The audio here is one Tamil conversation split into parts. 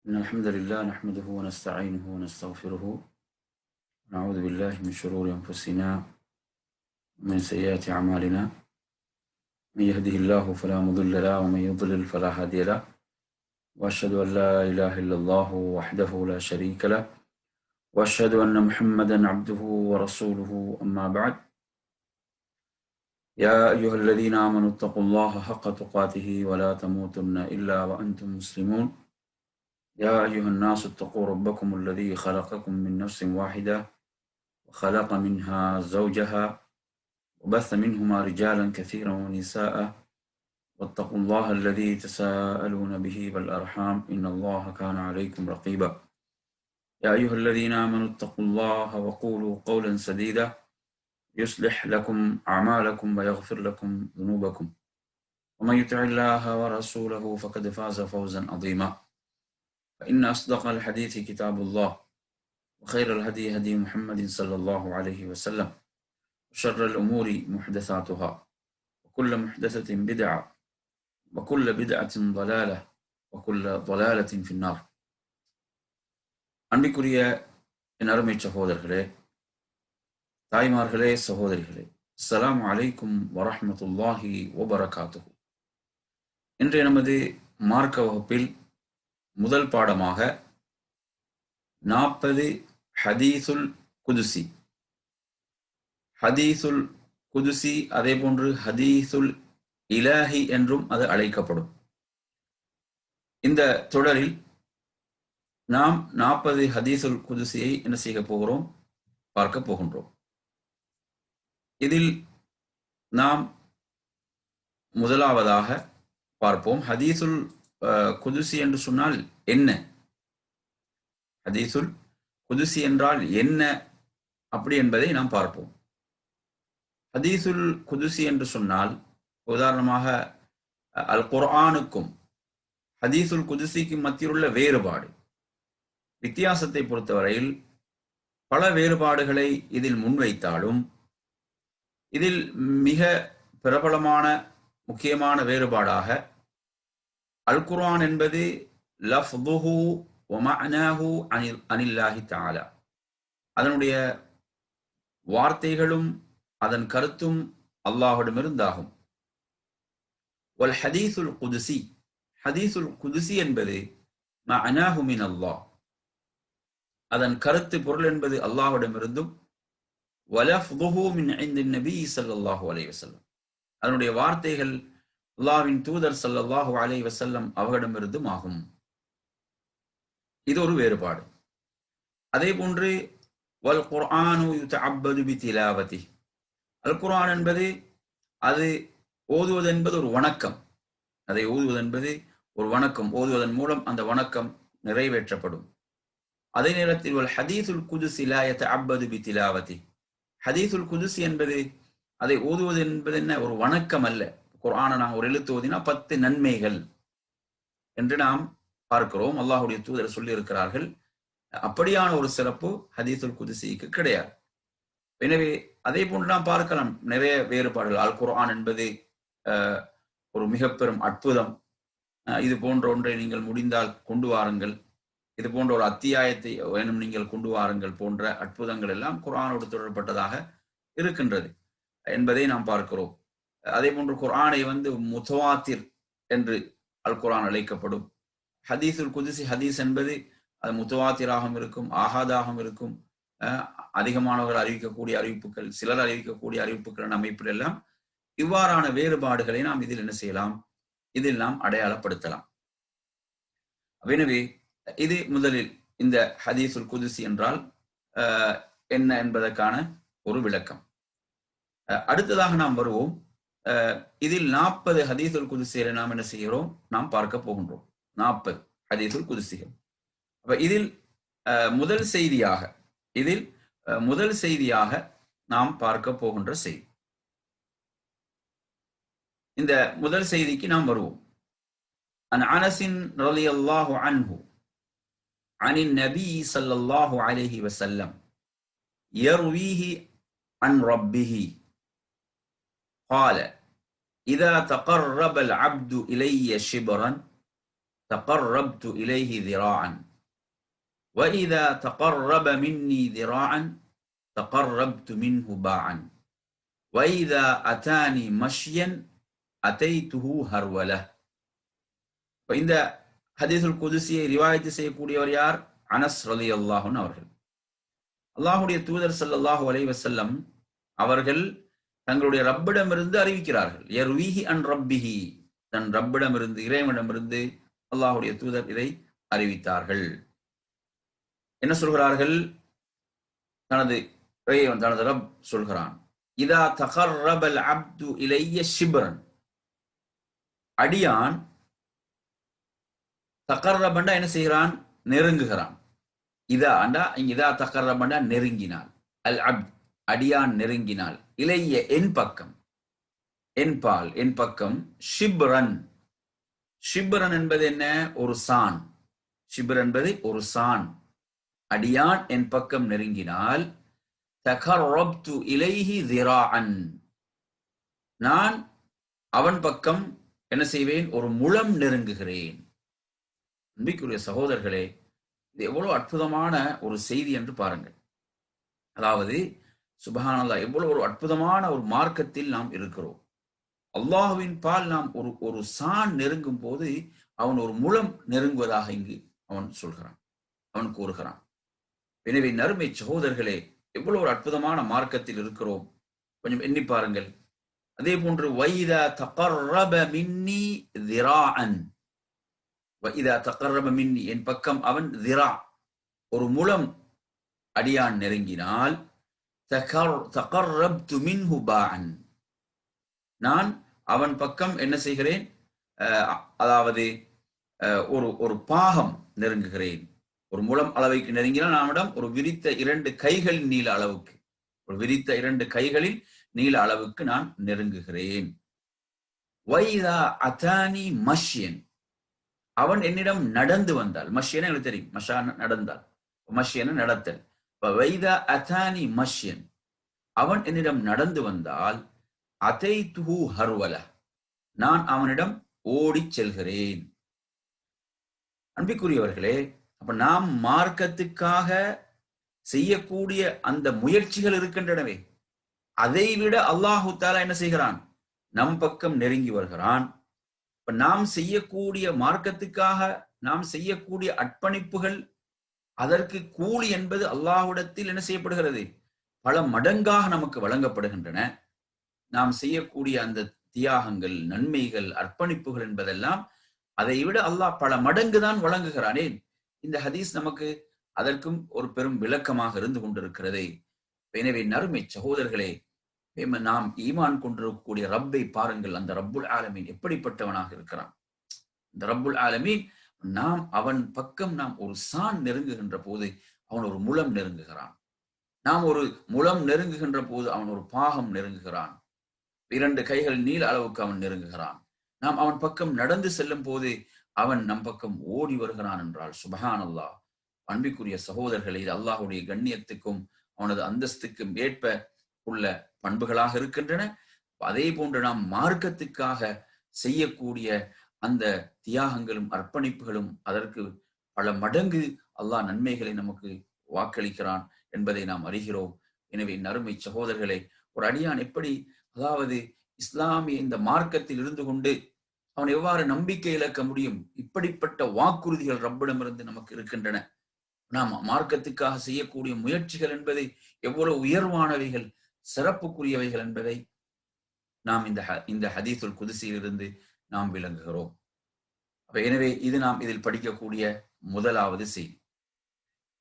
إن الحمد لله نحمده ونستعينه ونستغفره ونعوذ بالله من شرور أنفسنا ومن سيئات أعمالنا. من يهده الله فلا مضل له ومن يضلل فلا هادي له، وأشهد أن لا إله إلا الله وحده لا شريك له، وأشهد أن محمدا عبده ورسوله. أما بعد، يا أيها الذين آمنوا اتقوا الله حق تقاته ولا تموتن إلا وأنتم مسلمون. يا أيها الناس اتقوا ربكم الذي خلقكم من نفس واحدة وخلق منها زوجها وبث منهما رجالا كثيرا ونساء، واتقوا الله الذي تساءلون به والأرحام إن الله كان عليكم رقيبا. يا أيها الذين آمنوا اتقوا الله وقولوا قولا سديدا يصلح لكم أعمالكم ويغفر لكم ذنوبكم، ومن يطع الله ورسوله فقد فاز فوزا عظيما. فإن أصدق الحديث كتاب الله، وخير الهدي هدي محمد صلى الله عليه وسلم، وشر الأمور محدثاتها، وكل محدثة بدعة، وكل بدعة ضلالة، وكل ضلالة في النار. அன்பிற்குரிய என் அருமை சகோதரர்களே, தாய்மார்களே, சகோதரிகளே, அஸ்ஸலாமு அலைக்கும் வரஹ்மத்துல்லாஹி வபரகாத்துஹு. இன்றைய நமது மார்க்க வகுப்பில் முதல் பாடமாக 40 ஹதீசுல் குதுசி, ஹதீசுல் குதுசி அதே போன்று ஹதீசுல் இலாஹி என்றும் அது அழைக்கப்படும். இந்த தொடரில் நாம் 40 ஹதீசுல் குதுசியை என்ன செய்ய போகிறோம், பார்க்க போகின்றோம். இதில் நாம் முதலாவதாக பார்ப்போம், ஹதீசுல் குதுசி என்று சொன்னால் என்ன, ஹதீசுல் குதுசி என்றால் என்ன அப்படி என்பதை நாம் பார்ப்போம். ஹதீசுல் குதுசி என்று சொன்னால், உதாரணமாக அல் குர்ஆனுக்கும் ஹதீசுல் குதுசிக்கும் மத்தியில் உள்ள வேறுபாடு, வித்தியாசத்தை பொறுத்தவரையில் பல வேறுபாடுகளை இதில் முன்வைத்தாலும், இதில் மிக பிரபலமான முக்கியமான வேறுபாடாக அல் குர்ஆன் என்பது லஃதுஹு வ மஅனாஹு அனில்லாஹி தஆலா, அதனுடைய வார்த்தைகளும் அதன் கருத்தும் அல்லாஹ்விடமிருந்தாகும். வல் ஹதீசுல் குதுசி, ஹதீசுல் குதுசி என்பது மஅனாஹு மின் அல்லாஹ், அதன் கருத்து பொருள் என்பது அல்லாஹ்விடமிருந்தும், வலஃதுஹு மின் இன்தின் நபி ஸல்லல்லாஹு அலைஹி வஸல்லம், அதனுடைய வார்த்தைகள் அல்லாஹ்வின் தூதர் ஸல்லல்லாஹு அலைஹி வஸல்லம் அவர்களிடமிருந்தும் ஆகும். இது ஒரு வேறுபாடு. அதே போன்று வல் குர்ஆனு யுதஅப்பது பிதிலாவதி, அல் குர்ஆன் என்பது அது ஓதுவது என்பது ஒரு வணக்கம், அதை ஓதுவது என்பது ஒரு வணக்கம், ஓதுவதன் மூலம் அந்த வணக்கம் நிறைவேற்றப்படும். அதே நேரத்தில் வல் ஹதீசுல் குதுசி லா யதஅப்பது பிதிலாவதி, ஹதீசுல் குதுசி என்பது அதை ஓதுவது என்பது என்ன, ஒரு வணக்கம் அல்ல. குர்ஆனை நாம் ஒரு எழுத்து ஓதினா 10 நன்மைகள் என்று நாம் பார்க்கிறோம், அல்லாஹ்வுடைய தூதர் சொல்லி இருக்கிறார்கள். அப்படியான ஒரு சிறப்பு ஹதீசுல் குதுசிக்கு கிடையாது. எனவே அதே போன்று நாம் பார்க்கலாம் நிறைய வேறுபாடுகள். அல் குர்ஆன் என்பது ஒரு மிக பெரும் அற்புதம், இது போன்ற ஒன்றை நீங்கள் முடிந்தால் கொண்டு வாருங்கள், இது போன்ற ஒரு அத்தியாயத்தை வேணும் நீங்கள் கொண்டு வாருங்கள் போன்ற அற்புதங்கள் எல்லாம் குர்ஆனோடு தொடர்பட்டதாக இருக்கின்றது என்பதை நாம் பார்க்கிறோம். அதே போன்று குர்ஆனை முத்தவாத்திர் என்று அல் குர்ஆன் அழைக்கப்படும். ஹதீசுல் குதுசி, ஹதீஸ் என்பது அது முத்தவாத்திராகவும் இருக்கும், ஆஹாதாகவும் இருக்கும், அதிகமானவர்கள் அறிவிக்கக்கூடிய அறிவிப்புகள், சிலர் அறிவிக்கக்கூடிய அறிவிப்புகளின் அமைப்பில் எல்லாம் இவ்வாறான வேறுபாடுகளை நாம் இதில் என்ன செய்யலாம், இதில் நாம் அடையாளப்படுத்தலாம். எனவே இது முதலில் இந்த ஹதீசுல் குதுசி என்றால் என்ன என்பதற்கான ஒரு விளக்கம். அடுத்ததாக நாம் வருவோம். இதில் 40 ஹதீசுல் குதுசிகளை நாம் என்ன செய்கிறோம், நாம் பார்க்க போகின்றோம். 40 ஹதீசுல் குதுசிகள். அப்ப இதில் முதல் செய்தியாக நாம் பார்க்க போகின்ற செய்தி, இந்த முதல் செய்திக்கு நாம் வருவோம். அன் அனஸின் ரலியல்லாஹு அன்ஹு அனின் நபி ஸல்லல்லாஹு அலைஹி வஸல்லம் யர்வீஹி அன் ரப்பிஹி قال إذا تقرب العبد إلي شبرا تقربت إليه ذراعا وإذا تقرب مني ذراعا تقربت منه باعا وإذا أتاني مشيا أتيته هرولة. இந்த ஹதீஸுல் குதுசியை ரிவாயத்து செய்யக்கூடியவர் யார்? அனஸ் ரலியல்லாஹு அன்ஹு அவர்கள். அல்லாஹ்வுடைய தூதர் ஸல்லல்லாஹு அலைஹி வஸல்லம் அவர்கள் தங்களுடைய ரப்பிடமிருந்து அறிவிக்கிறார்கள். யர்வீஹி அன் ரப்பிஹி, தன் ரப்பிடமிருந்து, இறைவனிடமிருந்து அல்லாஹ்வுடைய தூதர் இதை அறிவித்தார்கள். என்ன சொல்கிறார்கள்? தனது இறைவன், தனது ரப் சொல்கிறான், இதா தகர்ரபல் அப்து இலைய ஷிப்ரன், அடியான் தகர்ரபண்டா என்ன செய்கிறான்? நெருங்குகிறான். இதா அண்டா இங்க இதா தகர்ரபண்டா நெருங்கினால், அல் அப்த் அடியான் நெருங்கினால், இலைய என் பக்கம், என் பால், என் பக்கம், ஷிப்ரன், ஷிப்ரன் என்பது என்ன? ஒரு சான். ஷிப்ர் என்பது ஒரு சான். அடியான் என் பக்கம் நெருங்கினால், தகர்ரப்து இலைஹி ذراعன், நான் அவன் பக்கம் என்ன செய்வேன்? ஒரு முழம் நெருங்குகிறேன். அன்பிற்குரிய சகோதரர்களே, இது எவ்வளவு அற்புதமான ஒரு செய்தி என்று பாருங்கள். அதாவது சுப்ஹானல்லாஹ், எவ்வளவு ஒரு அற்புதமான ஒரு மார்க்கத்தில் நாம் இருக்கிறோம். அல்லாஹ்வின் பால் நாம் ஒரு சான் நெருங்கும் போது அவன் ஒரு முழம் நெருங்குவதாக இங்கு அவன் சொல்கிறான், அவன் கூறுகிறான். எனவே நறுமை சகோதரர்களே, எவ்வளவு ஒரு அற்புதமான மார்க்கத்தில் இருக்கிறோம், கொஞ்சம் எண்ணி பாருங்கள். அதே போன்று வைதா தகர்ரப மின்னி ذراعன், வைதா தகர்ரப மின்னி, என் பக்கம் அவன் ذراع ஒரு முழம் அடியான் நெருங்கினால், தகர்ரப்து மின்ஹு பாஅன், நான் அவன் பக்கம் என்ன செய்கிறேன்? அதாவது ஒரு பாகம் நெருங்குகிறேன். ஒரு முழம் அளவுக்கு நெருங்கினால் நம்மிடம் ஒரு விரித்த 2 கைகளின் நீள அளவுக்கு, ஒரு விரித்த 2 கைகளின் நீள அளவுக்கு நான் நெருங்குகிறேன். வைதா அதானி மஷ்யன், அவன் என்னிடம் நடந்து வந்தால், மஷ்யன் எனக்கு தெரியும், மஷா நடந்தால், மஷ்யன் நடத்தல். வைதா அதானி மஷ்யன், அவன் என்னிடம் நடந்து வந்தால், அதைத்துஹு ஹர்வல, நான் அவனிடம் ஓடி செல்கிறேன். அன்பிற்குரியவர்களே, அப்ப நாம் மார்க்கத்துக்காக செய்யக்கூடிய அந்த முயற்சிகள் இருக்கின்றனவே, அதைவிட அல்லாஹு தஆலா என்ன செய்கிறான்? நம் பக்கம் நெருங்கி வருகிறான். இப்ப நாம் செய்யக்கூடிய மார்க்கத்துக்காக நாம் செய்யக்கூடிய அர்ப்பணிப்புகள், அதற்கு கூலி என்பது அல்லாஹ்விடத்தில் என்ன செய்யப்படுகிறது? பல மடங்காக நமக்கு வழங்கப்படுகின்றன. நாம் செய்யக்கூடிய அந்த தியாகங்கள், நன்மைகள், அர்ப்பணிப்புகள் என்பதெல்லாம் அதை விட அல்லாஹ் பல மடங்கு தான் வழங்குகிறானே. இந்த ஹதீஸ் நமக்கு அதற்கும் ஒரு பெரும் விளக்கமாக இருந்து கொண்டிருக்கிறது. எனவே நறுமை சகோதரர்களே, நாம் ஈமான் கொண்டிருக்கக்கூடிய ரப்பை பாருங்கள். அந்த ரப்புல் ஆலமீன் எப்படிப்பட்டவனாக இருக்கிறான். இந்த ரப்புல் ஆலமீன், நாம் அவன் பக்கம் நாம் ஒரு சான் நெருங்குகின்ற போது அவன் ஒரு முழம் நெருங்குகிறான். நாம் ஒரு முழம் நெருங்குகின்ற போது அவன் ஒரு பாகம் நெருங்குகிறான். 2 கைகள் நீள அளவுக்கு அவன் நெருங்குகிறான். நாம் அவன் பக்கம் நடந்து செல்லும் போது அவன் நம் பக்கம் ஓடி வருகிறான் என்றால் சுப்ஹானல்லாஹ். அன்பிற்குரிய சகோதரர்களே, இது அல்லாஹ்வுடைய கண்ணியத்துக்கும் அவனது அந்தஸ்துக்கும் ஏற்ப உள்ள பண்புகளாக இருக்கின்றன. அதே போன்று நாம் மார்க்கத்துக்காக செய்யக்கூடிய அந்த தியாகங்களும் அர்ப்பணிப்புகளும் அதற்கு பல மடங்கு அல்லாஹ் நன்மைகளை நமக்கு வாக்களிக்கிறான் என்பதை நாம் அறிகிறோம். எனவே நறுமை சகோதரர்களே, ஒரு அடியான் எப்படி, அதாவது இஸ்லாமிய இந்த மார்க்கத்தில் இருந்து கொண்டு அவன் எவ்வாறு நம்பிக்கை இழக்க முடியும்? இப்படிப்பட்ட வாக்குறுதிகள் ரப்பிடமிருந்து நமக்கு இருக்கின்றன. நாம் மார்க்கத்துக்காக செய்யக்கூடிய முயற்சிகள் என்பதை எவ்வளவு உயர்வானவைகள், சிறப்புக்குரியவைகள் என்பதை நாம் இந்த ஹதீஸுல் குதுசியிலிருந்து நாம் விளங்குகிறோம். எனவே இது நாம் இதில் படிக்கக்கூடிய முதலாவது செய்தி.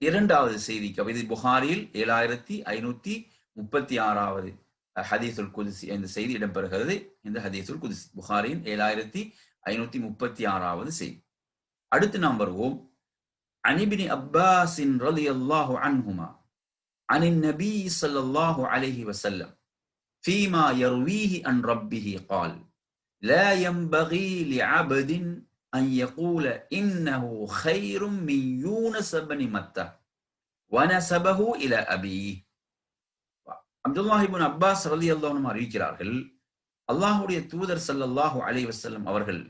இரண்டாவது செய்திக்கு, இது புகாரியில் 7536வது ஹதீஸுல் குதுசி இந்த செய்தி இடம்பெறுகிறது. இந்த ஹதீஸுல் குதுசி புகாரியின் 7536வது செய்தி. அடுத்து நாம் வருவோம். அன் இப்னி அப்பாஸின் ரலியல்லாஹு அன்ஹுமா அனின் நபி ஸல்லல்லாஹு அலைஹி வஸல்லம் ஃபீமா யர்வீஹி அன் ரப்பிஹி قال لا ينبغي لعبد أن يقول إنه خير من يونس بن متى ونسبه إلى أبيه. அப்துல்லாஹ் இப்னு அப்பாஸ் ரலியல்லாஹு அன்ஹு அறிவிக்கிறார்கள், அல்லாஹ்வுடைய தூதர் ஸல்லல்லாஹு அலைஹி வஸல்லம் அவர்கள்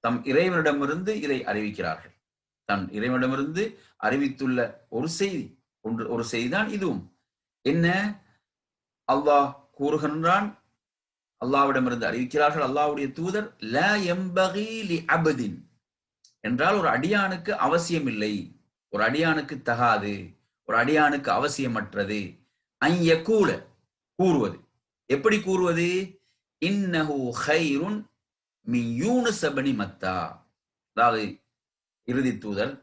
தம் இறைவனிடமிருந்து இதை அறிவிக்கிறார்கள். தன் இறைவனிடமிருந்து அறிவித்துள்ள ஒரு செய்திதான் இதுவும். என்ன? அல்லாஹ் கூறுகின்றான், அல்லாஹ்விடமிருந்து அறிவிக்கிறார்கள், அல்லாஹ்வுடைய தூதர், லா யம்பகி லி அபதின் என்றால் ஒரு அடியானுக்கு அவசியம் இல்லை, ஒரு அடியானுக்கு தகாது, ஒரு அடியானுக்கு அவசியமற்றது. ஐயக்கூல கூறுவது. எப்படி கூறுவது? இன்னஹு கைருன் மின் யூனுஸ் இப்னு மத்தா. அதாவது இறுதி தூதர்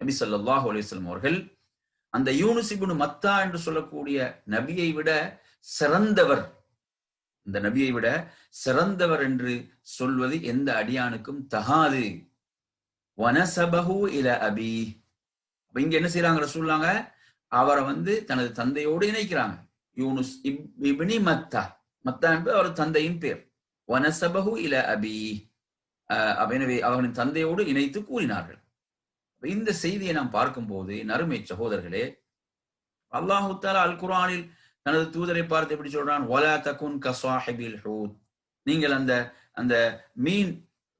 நபி ஸல்லல்லாஹு அலைஹி வஸல்லம் அவர்கள் அந்த யூனுஸ் இப்னு மத்தா என்று சொல்லக்கூடிய நபியை விட சிறந்தவர், இந்த நபியை விட சிறந்தவர் என்று சொல்வது எந்த அடியானுக்கும் தகாது. வனசபஹு இல அபி. இங்க என்ன செய்யறாங்க ரசூலுல்லாஹ்? அவரை தனது தந்தையோடு இணைக்கிறாங்க. யூனுஸ் இப்னு மத்தா, மத்தா என்பது அவர் தந்தையின் பேர். வனசபஹு இல அபி. எனவே அவர்களின் தந்தையோடு இணைத்து கூறினார்கள். இந்த செய்தியை நாம் பார்க்கும் போது நறுமை சகோதரர்களே, அல்லாஹு தஆலா அல் குர்ஆனில் தனது தூதரை பார்த்து எப்படி சொல்றான்? வலா தகுன் கஸாஹிபில் ஹூத். நீங்கள் அந்த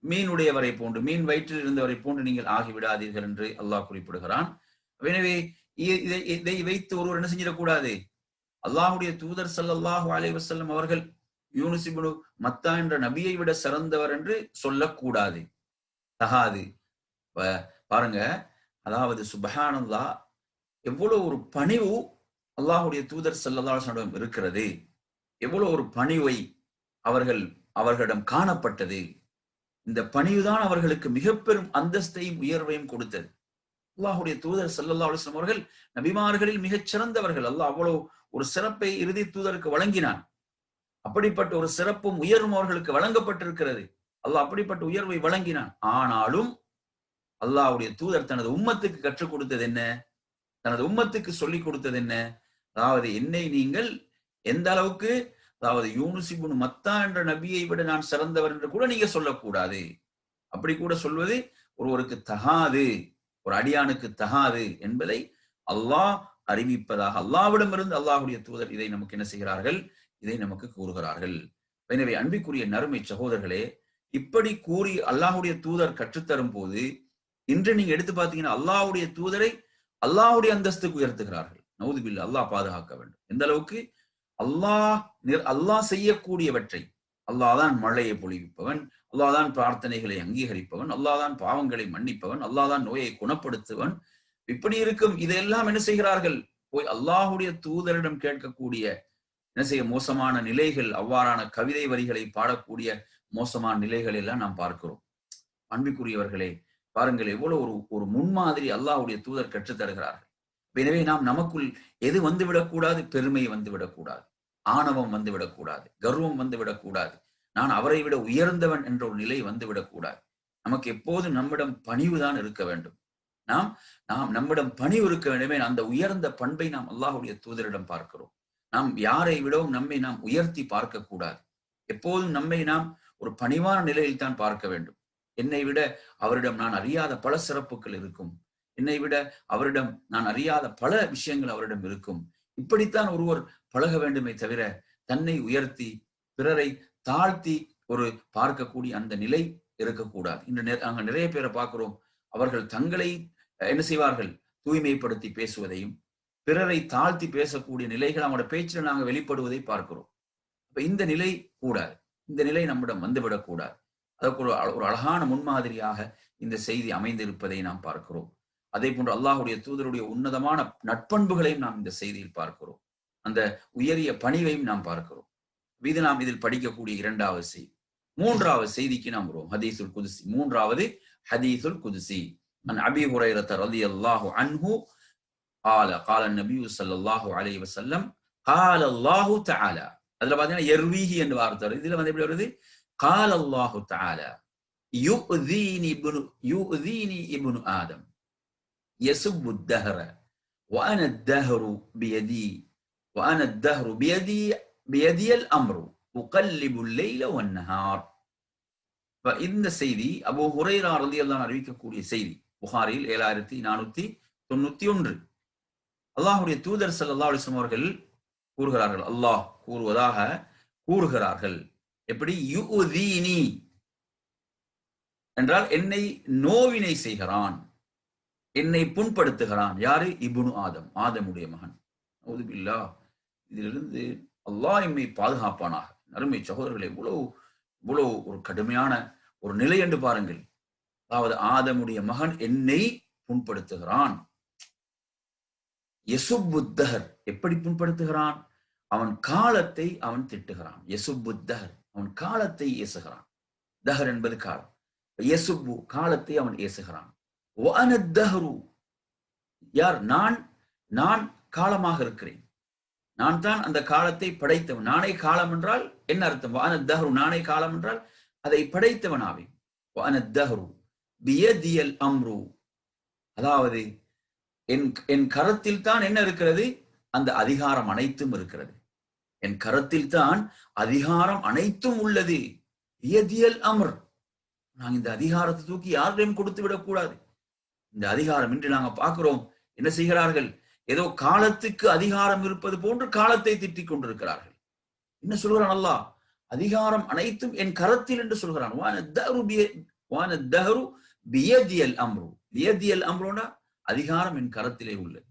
மீனுடையவரை போன்று, மீன் வயிற்றில் இருந்தவரை போன்று நீங்கள் ஆகிவிடாதீர்கள் என்று அல்லாஹ் குறிப்பிடுகிறான். எனவே இதை வைத்து ஒருவர் என்ன செஞ்சிடக்கூடாது? அல்லாஹுடைய தூதர் ஸல்லல்லாஹு அலைஹி வஸல்லம் அவர்கள் யூனுஸ் இப்னு மத்தா என்ற நபியை விட சிறந்தவர் என்று சொல்லக்கூடாது, தகாது. பாருங்க, அதாவது சுப்ஹானல்லாஹ், எவ்வளவு ஒரு பணிவு அல்லாஹுடைய தூதர் ஸல்லல்லாஹு அலைஹி வஸல்லம் இருக்கிறது, எவ்வளவு ஒரு பணிவை அவர்களிடம் காணப்பட்டது. இந்த பணிவுதான் அவர்களுக்கு மிக பெரும் அந்தஸ்தையும் உயர்வையும் கொடுத்தது. அல்லாஹுடைய தூதர் ஸல்லல்லாஹு அலைஹி வஸல்லம் அவர்கள் நபிமார்களில் மிகச் சிறந்தவர்கள். அல்லாஹ் அவ்வளவு ஒரு சிறப்பை இறுதி தூதருக்கு வழங்கினான். அப்படிப்பட்ட ஒரு சிறப்பும் உயர்வும் அவர்களுக்கு வழங்கப்பட்டிருக்கிறது. அல்லாஹ் அப்படிப்பட்ட உயர்வை வழங்கினான். ஆனாலும் அல்லாஹ்வுடைய தூதர் தனது உம்மத்துக்கு கற்றுக் கொடுத்தது என்ன? தனது உம்மத்துக்கு சொல்லிக் கொடுத்தது என்ன? அதாவது என்னை நீங்கள் எந்த அளவுக்கு, அதாவது யூனுஸ் இப்னு மத்தா என்ற நபியை விட நான் சிறந்தவர் என்று கூட நீங்க சொல்லக்கூடாது. அப்படி கூட சொல்வது ஒருவருக்கு தகாது, ஒரு அடியானுக்கு தகாது என்பதை அல்லாஹ் அறிவிப்பதாக அல்லாஹ்விடமிருந்து அல்லாஹ்வுடைய தூதர் இதை நமக்கு என்ன செய்கிறார்கள்? இதை நமக்கு கூறுகிறார்கள். எனவே அன்பிற்குரிய நறுமை சகோதரர்களே, இப்படி கூறி அல்லாஹ்வுடைய தூதர் கற்றுத்தரும் போது இன்று நீங்க எடுத்து பார்த்தீங்கன்னா அல்லாஹ்வுடைய தூதரை அல்லாஹ்வுடைய அந்தஸ்துக்கு உயர்த்துகிறார்கள். நவுதுபில்லா, அல்லாஹ் பாதுகாக்க வேண்டும். எந்த அளவுக்கு? அல்லாஹ் செய்யக்கூடியவற்றை, அல்லாஹ் தான் மழையை பொழிவிப்பவன், அல்லாஹ் தான் பிரார்த்தனைகளை அங்கீகரிப்பவன், அல்லாஹ் தான் பாவங்களை மன்னிப்பவன், அல்லாஹ் தான் நோயை குணப்படுத்துவன். இப்படி இருக்கும் இதெல்லாம் என்ன செய்கிறார்கள்? போய் அல்லாஹ்வுடைய தூதரிடம் கேட்கக்கூடிய என்ன செய்ய மோசமான நிலைகள், அவ்வாறான கவிதை வரிகளை பாடக்கூடிய மோசமான நிலைகள் எல்லாம் நாம் பார்க்கிறோம். அன்பிற்குரியவர்களே, பாருங்கள் எவ்வளவு ஒரு முன்மாதிரி அல்லாஹ்வுடைய தூதர் கற்றுத் தருகிறார்கள். எனவே நாம் நமக்குள் எது வந்துவிடக்கூடாது? பெருமை வந்துவிடக்கூடாது, ஆணவம் வந்துவிடக்கூடாது, கர்வம் வந்துவிடக்கூடாது, நான் அவரை விட உயர்ந்தவன் என்ற ஒரு நிலை வந்துவிடக்கூடாது. நமக்கு எப்போதும் நம்மிடம் பணிவுதான் இருக்க வேண்டும். நம்மிடம் பணிவு இருக்க வேண்டுமே. அந்த உயர்ந்த பண்பை நாம் அல்லாஹ்வுடைய தூதரிடம் பார்க்கிறோம். நாம் யாரை விடவும் நம்மை நாம் உயர்த்தி பார்க்க கூடாது. எப்போதும் நம்மை நாம் ஒரு பணிவான நிலையில் தான் பார்க்க வேண்டும். என்னை விட அவரிடம் நான் அறியாத பல சிறப்புகள் இருக்கும், என்னை விட அவரிடம் நான் அறியாத பல விஷயங்கள் அவரிடம் இருக்கும். இப்படித்தான் ஒருவர் பழக வேண்டுமே தவிர தன்னை உயர்த்தி பிறரை தாழ்த்தி ஒரு பார்க்கக்கூடிய அந்த நிலை இருக்கக்கூடாது. இன்று நாங்கள் நிறைய பேரை பார்க்கிறோம், அவர்கள் தங்களை என்ன செய்வார்கள்? தூய்மைப்படுத்தி பேசுவதையும் பிறரை தாழ்த்தி பேசக்கூடிய நிலைகள் அவங்களோட பேச்சில் நாங்கள் வெளிப்படுவதை பார்க்கிறோம். அப்ப இந்த நிலை கூடாது, இந்த நிலை நம்மிடம் வந்துவிடக்கூடாது. அதற்கு ஒரு அழகான முன்மாதிரியாக இந்த செய்தி அமைந்திருப்பதை நாம் பார்க்கிறோம். அதே போன்று அல்லாஹ்வுடைய தூதருடைய உன்னதமான நட்பண்புகளையும் நாம் இந்த செய்தியில் பார்க்கிறோம். அந்த உயரிய பணிவையும் நாம் பார்க்கிறோம். இது நாம் இதில் படிக்கக்கூடிய இரண்டாவது செய்தி. மூன்றாவது செய்திக்கு நாம் வருவோம். ஹதீசுல் குதுசி. மூன்றாவது ஹதீசுல் குதுசி. அன் அபீ ஹுரைரா ரலியல்லாஹு அன்ஹு قال النبي صلى الله عليه وسلم قال الله تعالى. அதுல பாத்தீங்கன்னா யர்வீஹி என்ற வார்த்தை வருது. இதுல எப்படி வருது? قال الله تعالى يؤذيني ابن آدم يسب الدهر وأنا الدهر بيدي الأمر أقلب الليل والنهار. இந்த செய்தி அபூ ஹுரைரா ரலியல்லாஹு அன்ஹு அறிவிக்கக்கூடிய செய்தி. புகாரியில் 7491. அல்லாஹ்வுடைய தூதர் ஸல்லல்லாஹு அலைஹி வஸல்லம் அவர்கள் கூறுகிறார்கள், அல்லாஹ் கூறுகிறார்கள், எப்படி? யுஉதீனி, என்றால் என்னை நோவினை செய்கிறான், என்னை புண்படுத்துகிறான். யாரு? இப்னு ஆதம், ஆதமுடைய மகன். அவுதுபில்லா. இதிலிருந்து அல்லாஹ் எம்மை பாதுகாப்பானாக. அருமை சகோதரர்களே, இவ்வளவு ஒரு கடுமையான ஒரு நிலை என்று பாருங்கள். அதாவது ஆதமுடைய மகன் என்னை புண்படுத்துகிறான். யசுப்புத்தஹர், எப்படி புண்படுத்துகிறான்? அவன் காலத்தை அவன் திட்டுகிறான். யசுப்புத்தஹர், அவன் காலத்தை ஏசுகிறான். தஹர் என்பது காலம். யசுப்பு, காலத்தை அவன் ஏசுகிறான். வஅனத்தஹரு, யார்? நான் காலமாக இருக்கிறேன். நான் தான் அந்த காலத்தை படைத்தவன். நானே காலம் என்றால் என்ன அர்த்தம்? வஅனத்தஹரு, நானே காலம் என்றால் அதை படைத்தவனாவேன். வஅனத்தஹரு பியதியல் அம்ரு, அதாவது என் கரத்தில் தான் என்ன இருக்கிறது? அந்த அதிகாரம் அனைத்தும் இருக்கிறது. என் கரத்தில் தான் அதிகாரம் அனைத்தும் உள்ளது. பியதியல் அம்ர், நாங்க இந்த அதிகாரத்தை தூக்கி யாரிடம் கொடுத்து விடக்கூடாது. இந்த அதிகாரம் இன்று நாங்க பார்க்கிறோம், என்ன செய்கிறார்கள்? ஏதோ காலத்துக்கு அதிகாரம் இருப்பது போன்று காலத்தை திட்டிக் கொண்டிருக்கிறார்கள். என்ன சொல்கிறான் அல்லாஹ்? அதிகாரம் அனைத்தும் என் கரத்தில் என்று சொல்கிறான். அதிகாரம் என் கரத்திலே உள்ளது,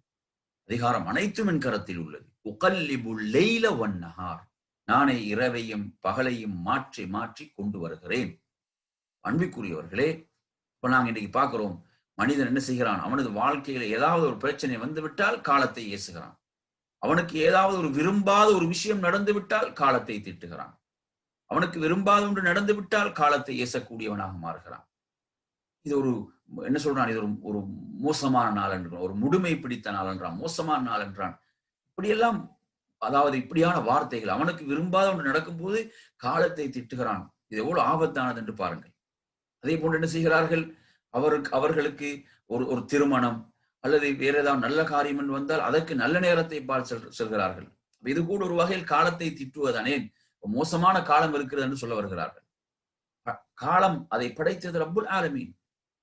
அதிகாரம் அனைத்தும் என் கரத்தில் உள்ளது. உகல்லிபுல் லைல வன்னஹார், நானே இரவையும் பகலையும் மாற்றி மாற்றி கொண்டு வருகிறேன். அன்பிற்குரியவர்களே, இப்ப நாங்க இன்னைக்கு பார்க்கிறோம், மனிதன் என்ன செய்கிறான்? அவனது வாழ்க்கையில ஏதாவது ஒரு பிரச்சனை வந்து விட்டால் காலத்தை ஏசுகிறான். அவனுக்கு ஏதாவது ஒரு விரும்பாத ஒரு விஷயம் நடந்து விட்டால் காலத்தை திட்டுகிறான். அவனுக்கு விரும்பாத ஒன்று நடந்து விட்டால் காலத்தை ஏசக்கூடியவனாக மாறுகிறான். இது ஒரு என்ன சொல்றான்? இது ஒரு மோசமான நாள் என்றான், ஒரு முடுமை பிடித்த நாள் என்றான், மோசமான நாள் என்றான். இப்படியெல்லாம், அதாவது இப்படியான வார்த்தைகள், அவனுக்கு விரும்பாத ஒன்று நடக்கும் போது காலத்தை திட்டுகிறான். இது எவ்வளவு ஆபத்தானது என்று பாருங்கள். அதே போன்று என்ன செய்கிறார்கள்? அவர்களுக்கு ஒரு திருமணம் அல்லது வேற ஏதாவது நல்ல காரியம் என்று வந்தால் அதற்கு நல்ல நேரத்தை பால் செல்கிறார்கள். இது கூட ஒரு வகையில் காலத்தை திட்டுவதானே, மோசமான காலம் இருக்கிறது என்று சொல்ல வருகிறார்கள். காலம், அதை படைத்தது ரப்புல் ஆலமீன்.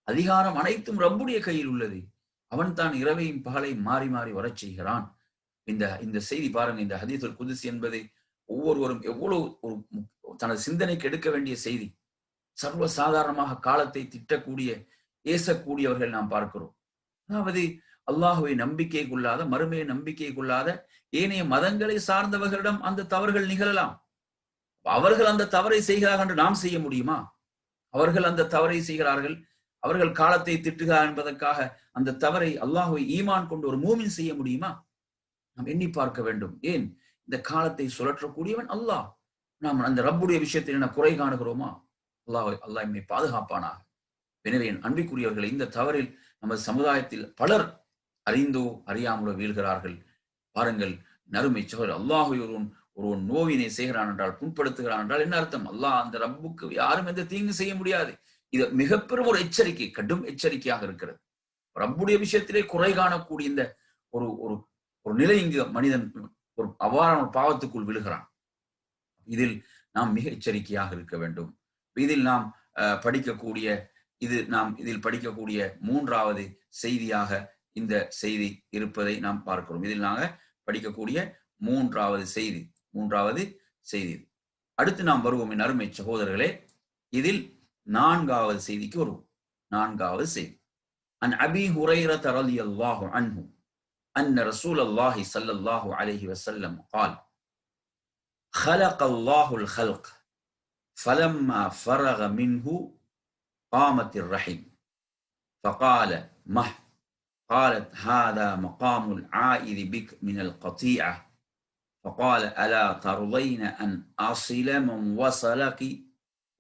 அதிகாரம் அனைத்தும் ரப்புடைய கையில் உள்ளது. அவன் தான் இரவையும் பகலையும் மாறி மாறி வரச் செய்கிறான். இந்த செய்தி பாருங்க, இந்த ஹதீஸுல் குதுஸி என்பது ஒவ்வொருவரும் எவ்வளவு ஒரு தனது சிந்தனைக்கு எடுக்க வேண்டிய செய்தி. சர்வ சாதாரணமாக காலத்தை திட்டக்கூடிய, ஏசக்கூடியவர்கள் நாம் பார்க்கிறோம். அதாவது அல்லாஹுவை நம்பிக்கை கொள்ளாத, மறுமையை நம்பிக்கை கொள்ளாத ஏனைய மதங்களை சார்ந்தவர்களிடம் அந்த தவறுகள் நிகழலாம். அவர்கள் அந்த தவறை செய்கிறார்கள் என்று நாம் செய்ய முடியுமா? அவர்கள் அந்த தவறை செய்கிறார்கள், அவர்கள் காலத்தை திட்டுகிறார் என்பதற்காக அந்த தவறை அல்லாஹுவை ஈமான் கொண்டு ஒரு மூமின் செய்ய முடியுமா? நாம் எண்ணி பார்க்க வேண்டும். ஏன் இந்த காலத்தை சுழற்றக்கூடியவன் அல்லாஹ். நாம் அந்த ரப்புடைய விஷயத்தில் என்ன குறை காணுகிறோமா? அல்லாஹ் என்னை பாதுகாப்பானாக. எனவே அன்பிற்குரியவர்களை, இந்த தவறில் நமது சமுதாயத்தில் பலர் அறிந்தோ அறியாமலோ வீழ்கிறார்கள். பாருங்கள், நறுமை சகோதரர், அல்லாஹுவை ஒருவன் நோவினை செய்கிறான் என்றால், புண்படுத்துகிறான் என்றால் என்ன அர்த்தம்? அல்லாஹ் அந்த ரப்புக்கு யாரும் எந்த தீங்கு செய்ய முடியாது. இது மிக பெரும் ஒரு எச்சரிக்கை, கடும் எச்சரிக்கையாக இருக்கிறது. ரப்புடைய விஷயத்திலே குறை காணக்கூடிய இந்த ஒரு நிலை இங்கு மனிதன் ஒரு அவ்வாறான ஒரு பாவத்துக்குள் விழுகிறான். இதில் நாம் மிக எச்சரிக்கையாக இருக்க வேண்டும். இதில் நாம் படிக்கக்கூடிய மூன்றாவது செய்தியாக இந்த செய்தி இருப்பதை நாம் பார்க்கிறோம். இதில் நாங்கள் படிக்கக்கூடிய மூன்றாவது செய்தி. அடுத்து நாம் வருவோம் என் அருமை சகோதரர்களே. இதில் நான்காவது செய்திக்கு வருவோம். நான்காவது செய்தி, அன் அபி ஹுரைரத ரலியல்லாஹு அன்ஹு அன்ன ரசூலல்லாஹி ஸல்லல்லாஹு அலைஹி வஸல்லம் قال خلق الله الخلق فلما فرغ منه قامت الرحم فقال مه قالت هذا مقام العائذ بك من القطيعة فقال ألا ترضين أن أصل من وصلك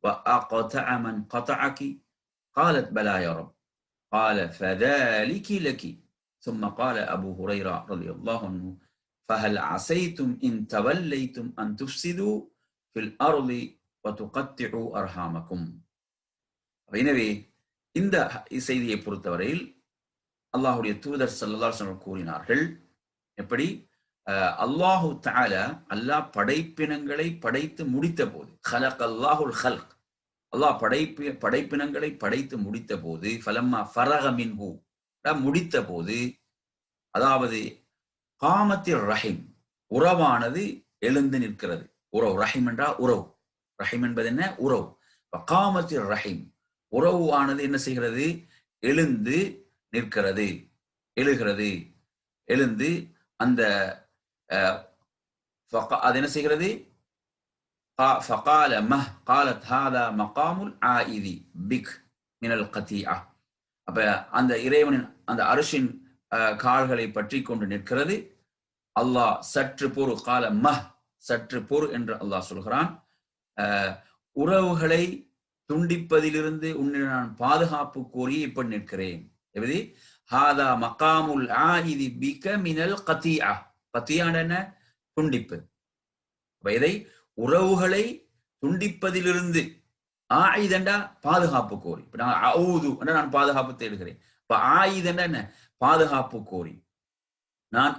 وأقطع من قطعك قالت بلى يا رب قال فذلك لك ثم قال أبو هريرة رضي الله عنه فهل عسيتم إن توليتم أن تفسدوا في الأرض وتقطعوا أرحامكم. எனவே இந்த செய்தியை பொறுத்தவரையில் அல்லாஹுடைய தூதர் ஸல்லல்லாஹு அலைஹி வஸல்லம் கூறினார்கள், எப்படி அல்லாஹு தஆலா, அல்லாஹ் படைப்பினங்களை படைத்து முடித்த போது, خلقல்லாஹுல் خلق, அல்லாஹ் படைப்பினங்களை படைத்து முடித்த போது, ஃபலம்மா ஃபரக மின்ஹு, முடித்த போது, அதாவது காமத்திர் ரஹிம், உறவானது எழுந்து நிற்கிறது. உறவு, ரஹிம் என்றால் உறவு, ரஹிம் என்பது என்ன? உறவு. காமத்திர் ரஹிம், உறவு ஆனது என்ன செய்கிறது? எழுந்து நிற்கிறது, எழுகிறது, எழுந்து அந்த அது என்ன செய்கிறது? فقال مه قالت هذا مقام العائذ بك من القطيعة. அப்ப அந்த இறைவனின் அந்த அரிசின் கால்களை பற்றி கொண்டு நிற்கிறது. அல்லாஹ் சற்று பொறு, கால மஹ் சற்று பொறு என்று அல்லாஹ் சொல்கிறான். உறவுகளை துண்டிப்பதிலிருந்து உன்னிடம் நான் பாதுகாப்பு கோரி இப்படி நிற்கிறேன். எப்படி? ஹாதா மகாமுல் ஆஇதி பிக மினல் கத்தியா. கத்தியான என்ன? துண்டிப்பு. இதை உறவுகளை துண்டிப்பதிலிருந்து, ஆயுதண்டா பாதுகாப்பு கோரி. இப்ப நான் அவுது நான் பாதுகாப்பு தேடுகிறேன். இப்ப ஆயுதண்டா என்ன? பாதுகாப்பு கோரி. நான்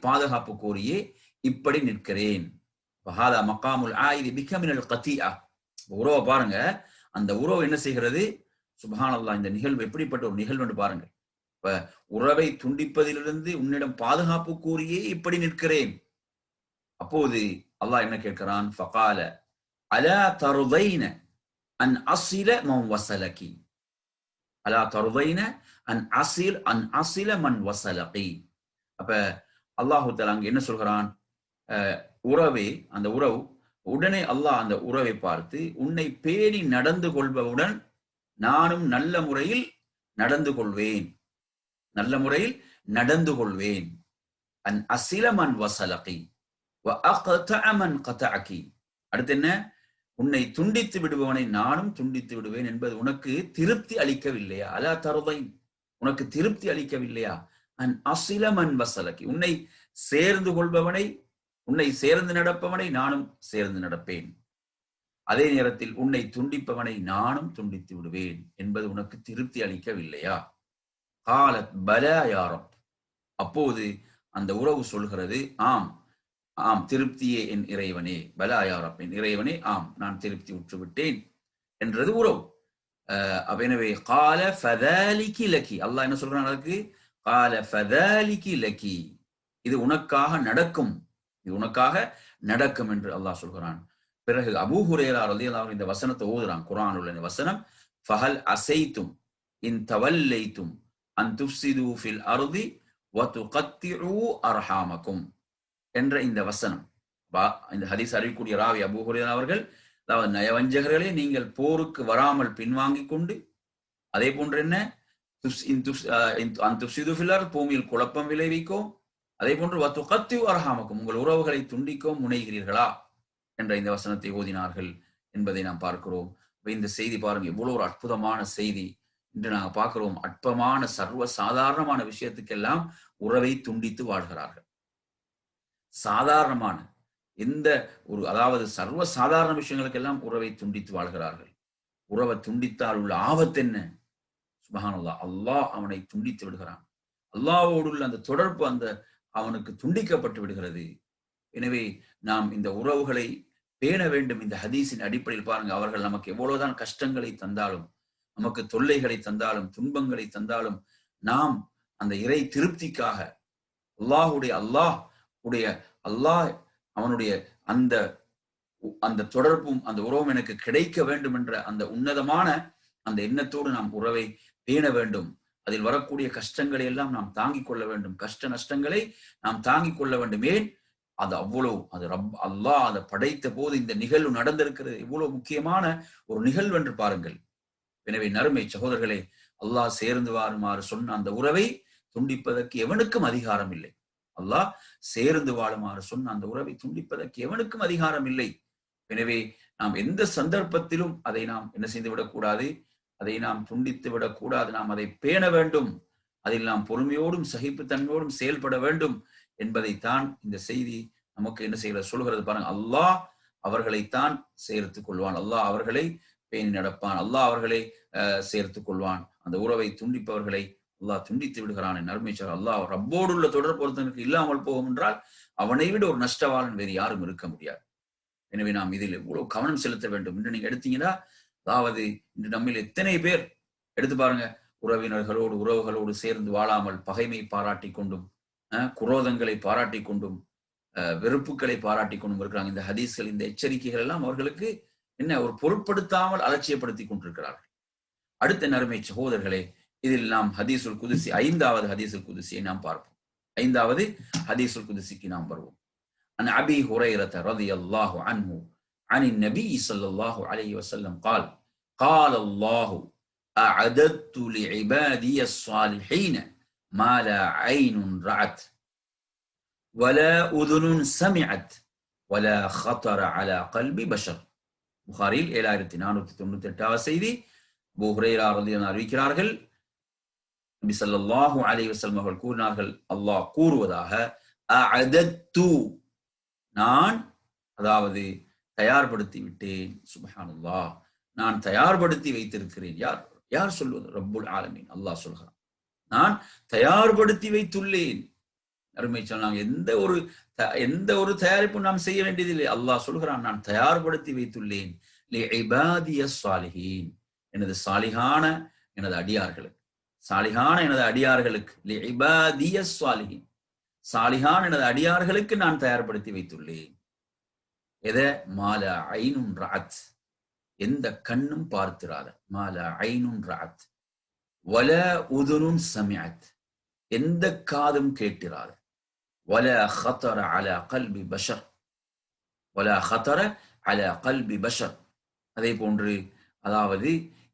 பாதுகாப்பு கோரியே இப்படி நிற்கிறேன். ஹாதா மகாமுல் ஆஇதி பிக மினல் கத்தியா. உறவை பாருங்க, அந்த உறவு என்ன செய்கிறது? சுப்ஹானல்லாஹ், இந்த நிகழ்வு எப்படிப்பட்ட ஒரு நிகழ்வு பாருங்க. இப்ப உறவை துண்டிப்பதிலிருந்து உன்னிடம் பாதுகாப்பு கூறியே இப்படி நிற்கிறேன். அப்போது அல்லாஹ் என்ன கேட்கிறான்? ஃபகால அலா தர்தைன அன் அஸில மன் வஸலகி. அலா தர்தைன அன் அஸில மன் வஸலகி. அப்ப அல்லாஹ் தஆலா அங்க என்ன சொல்கிறான்? உறவே, அந்த உறவு, உடனே அல்லாஹ் அந்த உறவை பார்த்து, உன்னை பேணி நடந்து கொள்பவுடன் நானும் நல்ல முறையில் நடந்து கொள்வேன், நல்ல முறையில் நடந்து கொள்வேன். அன் அஸில மன் வஸலகி வ அக்தஅ மன் கதஅகி. அடுத்து என்ன? உன்னை துண்டித்து விடுபவனை நானும் துண்டித்து விடுவேன் என்பது உனக்கு திருப்தி அளிக்கவில்லையா? அலா தர்தைன், உனக்கு திருப்தி அளிக்கவில்லையா? அன் அஸில மன் வஸலகி, உன்னை சேர்ந்து கொள்பவனை, உன்னை சேர்ந்து நடப்பவனை நானும் சேர்ந்து நடப்பேன். அதே நேரத்தில் உன்னை துண்டிப்பவனை நானும் துண்டித்து விடுவேன் என்பது உனக்கு திருப்தி அளிக்கவில்லையா? காலத் பலா யா ரப். அப்போது அந்த உறவு சொல்கிறது, ஆம் ஆம் திருப்தியே என் இறைவனே, பலா யா ரப், என் இறைவனே, ஆம் நான் திருப்தி உற்று விட்டேன் என்றது உறவு. எனவே கால ஃபதாலிகி லகி, அல்லாஹ் என்ன சொல்றான் அதுக்கு? கால ஃபதாலிகி லகி, இது உனக்காக நடக்கும், இது உனக்காக நடக்கும் என்று அல்லாஹ் சொல்கிறான். பிறகு அபூ ஹுரைரா ரலியல்லாஹு அன்ஹு இந்த வசனத்தை ஓதுறான், குர்ஆனில் உள்ள இந்த வசனம். ஃபஹல் அஸைதும் இன் தவல்லைதும் அன் துஃப்ஸிது ஃபில் அர்தி வ துகத்திஉ அர்ஹாமக்கும் என்ற இந்த வசனம். இந்த ஹதீஸ் அறிவிக்கூடிய ராவி அபூ ஹுரைரா அவர்கள், அதாவது நயவஞ்சகர்களே, நீங்கள் போருக்கு வராமல் பின்வாங்கிக் கொண்டு, அதே போன்று என்ன, பூமியில் குழப்பம் விளைவிக்கும், அதே போன்று வ துகத்திஉ அர்ஹாமக்கும், உங்கள் உறவுகளை துண்டிக்கவும் முனைகிறீர்களா என்ற இந்த வசனத்தை ஓதினார்கள் என்பதை நாம் பார்க்கிறோம். இந்த செய்தி பாருங்க, எவ்வளவு ஒரு அற்புதமான செய்தி என்று நாங்கள் பார்க்கிறோம். அற்பமான சர்வ சாதாரணமான விஷயத்துக்கெல்லாம் உறவை துண்டித்து வாழ்கிறார்கள். சாதாரணமான எந்த ஒரு, அதாவது சர்வ சாதாரண விஷயங்களுக்கெல்லாம் உறவை துண்டித்து வாழ்கிறார்கள். உறவை துண்டித்தால் உள்ள ஆபத்து என்ன? சுப்ஹானல்லாஹ், அல்லாஹ் அவனை துண்டித்து விடுகிறான். அல்லாஹ்வோடு உள்ள அந்த தொடர்பு அந்த அவனுக்கு துண்டிக்கப்பட்டு விடுகிறது. எனவே நாம் இந்த உறவுகளை பேண வேண்டும். இந்த ஹதீஸின் அடிப்படையில் பாருங்க, அவர்கள் நமக்கு எவ்வளவுதான் கஷ்டங்களை தந்தாலும், நமக்கு தொல்லைகளை தந்தாலும், துன்பங்களை தந்தாலும், நாம் அந்த இறை திருப்திக்காக அல்லாஹ் அவனுடைய அந்த தொடர்பும் அந்த உறவும் எனக்கு கிடைக்க வேண்டும் என்ற அந்த உன்னதமான அந்த எண்ணத்தோடு நாம் உறவை பேண வேண்டும். அதில் வரக்கூடிய கஷ்டங்களை எல்லாம் நாம் தாங்கிக் கொள்ள வேண்டும். கஷ்ட நஷ்டங்களை நாம் தாங்கிக் கொள்ள வேண்டும். ஏன்? அது அவ்வளவு, அது அல்லாஹ் அதை படைத்த போது இந்த நிகழ்வு நடந்திருக்கிறது. இவ்வளவு முக்கியமான ஒரு நிகழ்வு என்று பாருங்கள். எனவே நறுமை சகோதரர்களே, அல்லாஹ் சேர்ந்து வாழுமாறு சொன்ன அந்த உறவை துண்டிப்பதற்கு எவனுக்கும் அதிகாரம் இல்லை. அல்லாஹ் சேர்ந்து வாழுமாறு சொன்ன அந்த உறவை துண்டிப்பதற்கு எவனுக்கும் அதிகாரம் இல்லை. எனவே நாம் எந்த சந்தர்ப்பத்திலும் அதை நாம் என்ன செய்து விடக்கூடாது, அதை நாம் துண்டித்து விடக்கூடாது. நாம் அதை பேண வேண்டும். அதில் நாம் பொறுமையோடும் சகிப்புத்தன்மையோடும் செயல்பட வேண்டும் என்பதைத்தான் இந்த செய்தி நமக்கு என்ன செய்கிறது, சொல்கிறது பாருங்க. அல்லாஹ் அவர்களைத்தான் சேர்த்துக் கொள்வான், அல்லாஹ் அவர்களை பேணி நடப்பான், அல்லாஹ் அவர்களை சேர்த்துக் கொள்வான். அந்த உறவை துண்டிப்பவர்களை அல்லாஹ் துண்டித்து விடுகிறான். நறுமைச்சார் அல்லாஹ் ரப்போடு உள்ள தொடர்பு ஒருத்தனுக்கு இல்லாமல் போகும் என்றால் அவனை விட ஒரு நஷ்டவாளன் வேறு யாரும் இருக்க முடியாது. எனவே நாம் இதில் எவ்வளவு கவனம் செலுத்த வேண்டும் என்று நீங்க எடுத்தீங்கன்னா, அதாவது இன்று நம்மில் எத்தனை பேர் எடுத்து பாருங்க, உறவுகளோடு சேர்ந்து வாழாமல் பகைமை பாராட்டி கொண்டும், குரோதங்களை பாராட்டி கொண்டும், வெறுப்புகளை பாராட்டி கொண்டும் இருக்கிறாங்க. இந்த ஹதீஸ்கள், இந்த எச்சரிக்கைகள் எல்லாம் அவர்களுக்கு என்ன ஒரு பொருட்படுத்தாமல் அலட்சியப்படுத்தி கொண்டிருக்கிறார்கள். அடுத்த நறுமை சகோதரர்களே, இதில் நாம் ஹதீசுல் குதுசி, ஐந்தாவது ஹதீசுல் குதுசியை நாம் பார்ப்போம். ஐந்தாவது ஹதீசுல் குதுசிக்கு நாம் வருவோம். عن أبي هريرة رضي الله عنه عن النبي صلى الله عليه وسلم قال قال الله أعددت لعبادي الصالحين ما لا عين رأت ولا أذن سمعت ولا خطر على قلب بشر. புகாரில் 7498வது செய்தி. அபூ ஹுரைரா ரலியல்லாஹு அன்ஹு அறிவிக்கிறார்கள், நபி ஸல்லல்லாஹு அலைஹி வஸல்லம் அவர்கள் கூறினார்கள், அல்லாஹ் கூறுவதாக, அஅதத்து, நான், அதாவது தயார்படுத்தி விட்டேன். சுப்ஹானல்லாஹ், நான் தயார்படுத்தி வைத்திருக்கிறேன். யார் சொல்வது? ரப்புல் ஆலமீன், அல்லாஹ் சொல்கிறான், நான் தயார்படுத்தி வைத்துள்ளேன். அருமை சொன்னாங்க, எந்த ஒரு தயாரிப்பு நாம் செய்ய வேண்டியதில்லை. அல்லாஹ் சொல்கிறான், நான் தயார்படுத்தி வைத்துள்ளேன். லிஇபாதியஸ் ஸாலிஹீன், எனது சாலிஹான எனது அடியார்களுக்கு, சாலிஹான எனது அடியார்களுக்கு, லிஇபாதியஸ் ஸாலிஹீன், சாலிஹான எனது அடியார்களுக்கு நான் தயார்படுத்தி வைத்துள்ளேன். எதை? மாலா ஐனுன் ரஅத், எந்த கண்ணும் பார்த்திராத, மாலா ஐனுன் ரஅத், வலா உதுனுன் சமிஅத், எந்த காதும் கேட்டிராத, வலா خطر على قلب بشر, வலா خطر على قلب بشر, அதே போன்று, அதாவது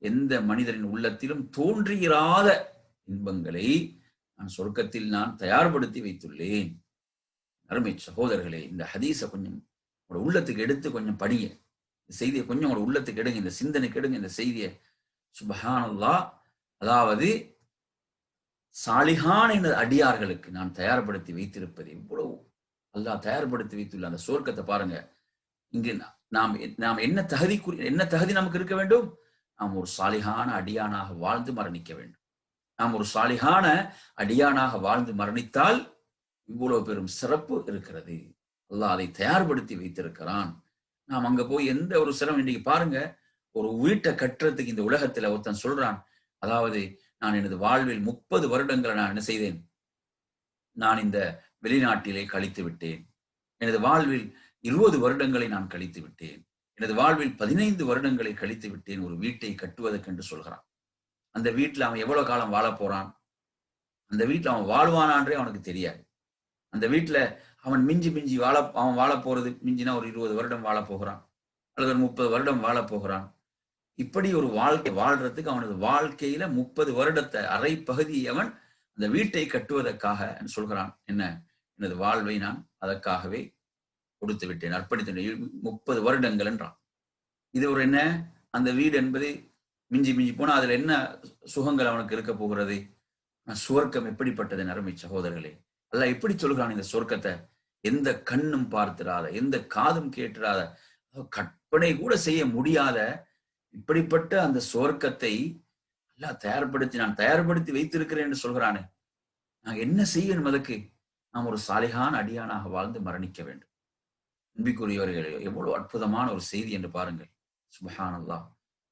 எந்த மனிதரின் உள்ளத்திலும் தோன்றியிராத இன்பங்களை நான் சொர்க்கத்தில் நான் தயார்படுத்தி வைத்துள்ளேன். அருமை சகோதரர்களே, இந்த ஹதீஸை கொஞ்சம் உங்களோட உள்ளத்துக்கு எடுத்து கொஞ்சம் படிங்க. இந்த செய்தியை கொஞ்சம் உங்களோட உள்ளத்துக்கு எடுங்க, இந்த சிந்தனைக்கு எடுங்க இந்த செய்தியை. சுப்ஹானல்லாஹ், அதாவது சாலிஹான எனது அடியார்களுக்கு நான் தயார்படுத்தி வைத்திருப்பது இவ்வளவு அல்லாஹ் தயார்படுத்தி வைத்துள்ள அந்த சொர்க்கத்தை பாருங்க. இங்கு நாம் என்ன தகுதி நமக்கு இருக்க வேண்டும்? நாம் ஒரு சாலிஹான அடியானாக வாழ்ந்து மரணிக்க வேண்டும். நாம் ஒரு சாலிஹான அடியானாக வாழ்ந்து மரணித்தால் இவ்வளவு பெரும் சிறப்பு இருக்கிறது. அல்லாஹ் அதை தயார்படுத்தி வைத்திருக்கிறான். நாம் அங்க போய் எந்த ஒரு சிரமம், இன்னைக்கு பாருங்க, ஒரு வீட்டை கட்டுறதுக்கு இந்த உலகத்துல ஒருத்தன் சொல்றான், அதாவது நான் எனது வாழ்வில் 30 வருடங்களை நான் என்ன செய்தேன், நான் இந்த வெளிநாட்டிலே கழித்து விட்டேன். எனது வாழ்வில் 20 வருடங்களை நான் கழித்து விட்டேன். எனது வாழ்வில் 15 வருடங்களை கழித்து விட்டேன் ஒரு வீட்டை கட்டுவதற்கு என்று சொல்கிறான். அந்த வீட்டுல அவன் எவ்வளவு காலம் வாழ போறான்? அந்த வீட்டுல அவன் வாழ்வானான்றே அவனுக்கு தெரியாது. அந்த வீட்டுல அவன் மிஞ்சி அவன் வாழ போறது மிஞ்சினா ஒரு 20 வருடம் வாழ போகிறான், அல்லது ஒரு 30 வருடம் வாழ போகிறான். இப்படி ஒரு வாழ்க்கை வாழ்றதுக்கு அவனது வாழ்க்கையில 30 வருடத்தை அரை பகுதியை அவன் அந்த வீட்டை கட்டுவதற்காக சொல்கிறான். என்ன? எனது வாழ்வை நான் அதற்காகவே கொடுத்து விட்டேன், அர்ப்பணித்து 30 வருடங்கள் என்றான். இது ஒரு என்ன? அந்த வீடு என்பது மிஞ்சி போனா அதுல என்ன சுகங்கள் அவனுக்கு இருக்க போகிறது? சுவர்க்கம் எப்படிப்பட்டது அருமை சகோதரர்களே! அல்லாஹ் எப்படி சொல்கிறான் இந்த சொர்க்கத்தை? எந்த கண்ணும் பார்த்திராத, எந்த காதும் கேட்டிராத, கற்பனை கூட செய்ய முடியாத இப்படிப்பட்ட அந்த சொர்க்கத்தை அல்லாஹ் நான் தயார்படுத்தி வைத்திருக்கிறேன் என்று சொல்கிறானே. நான் என்ன செய்யணும்? அதுக்கு நாம் ஒரு சாலிஹான அடியானாக வாழ்ந்து மரணிக்க வேண்டும். அன்பிற்குரியவர்களே, எவ்வளவு அற்புதமான ஒரு செய்தி என்று பாருங்கள். சுப்ஹானல்லாஹ்,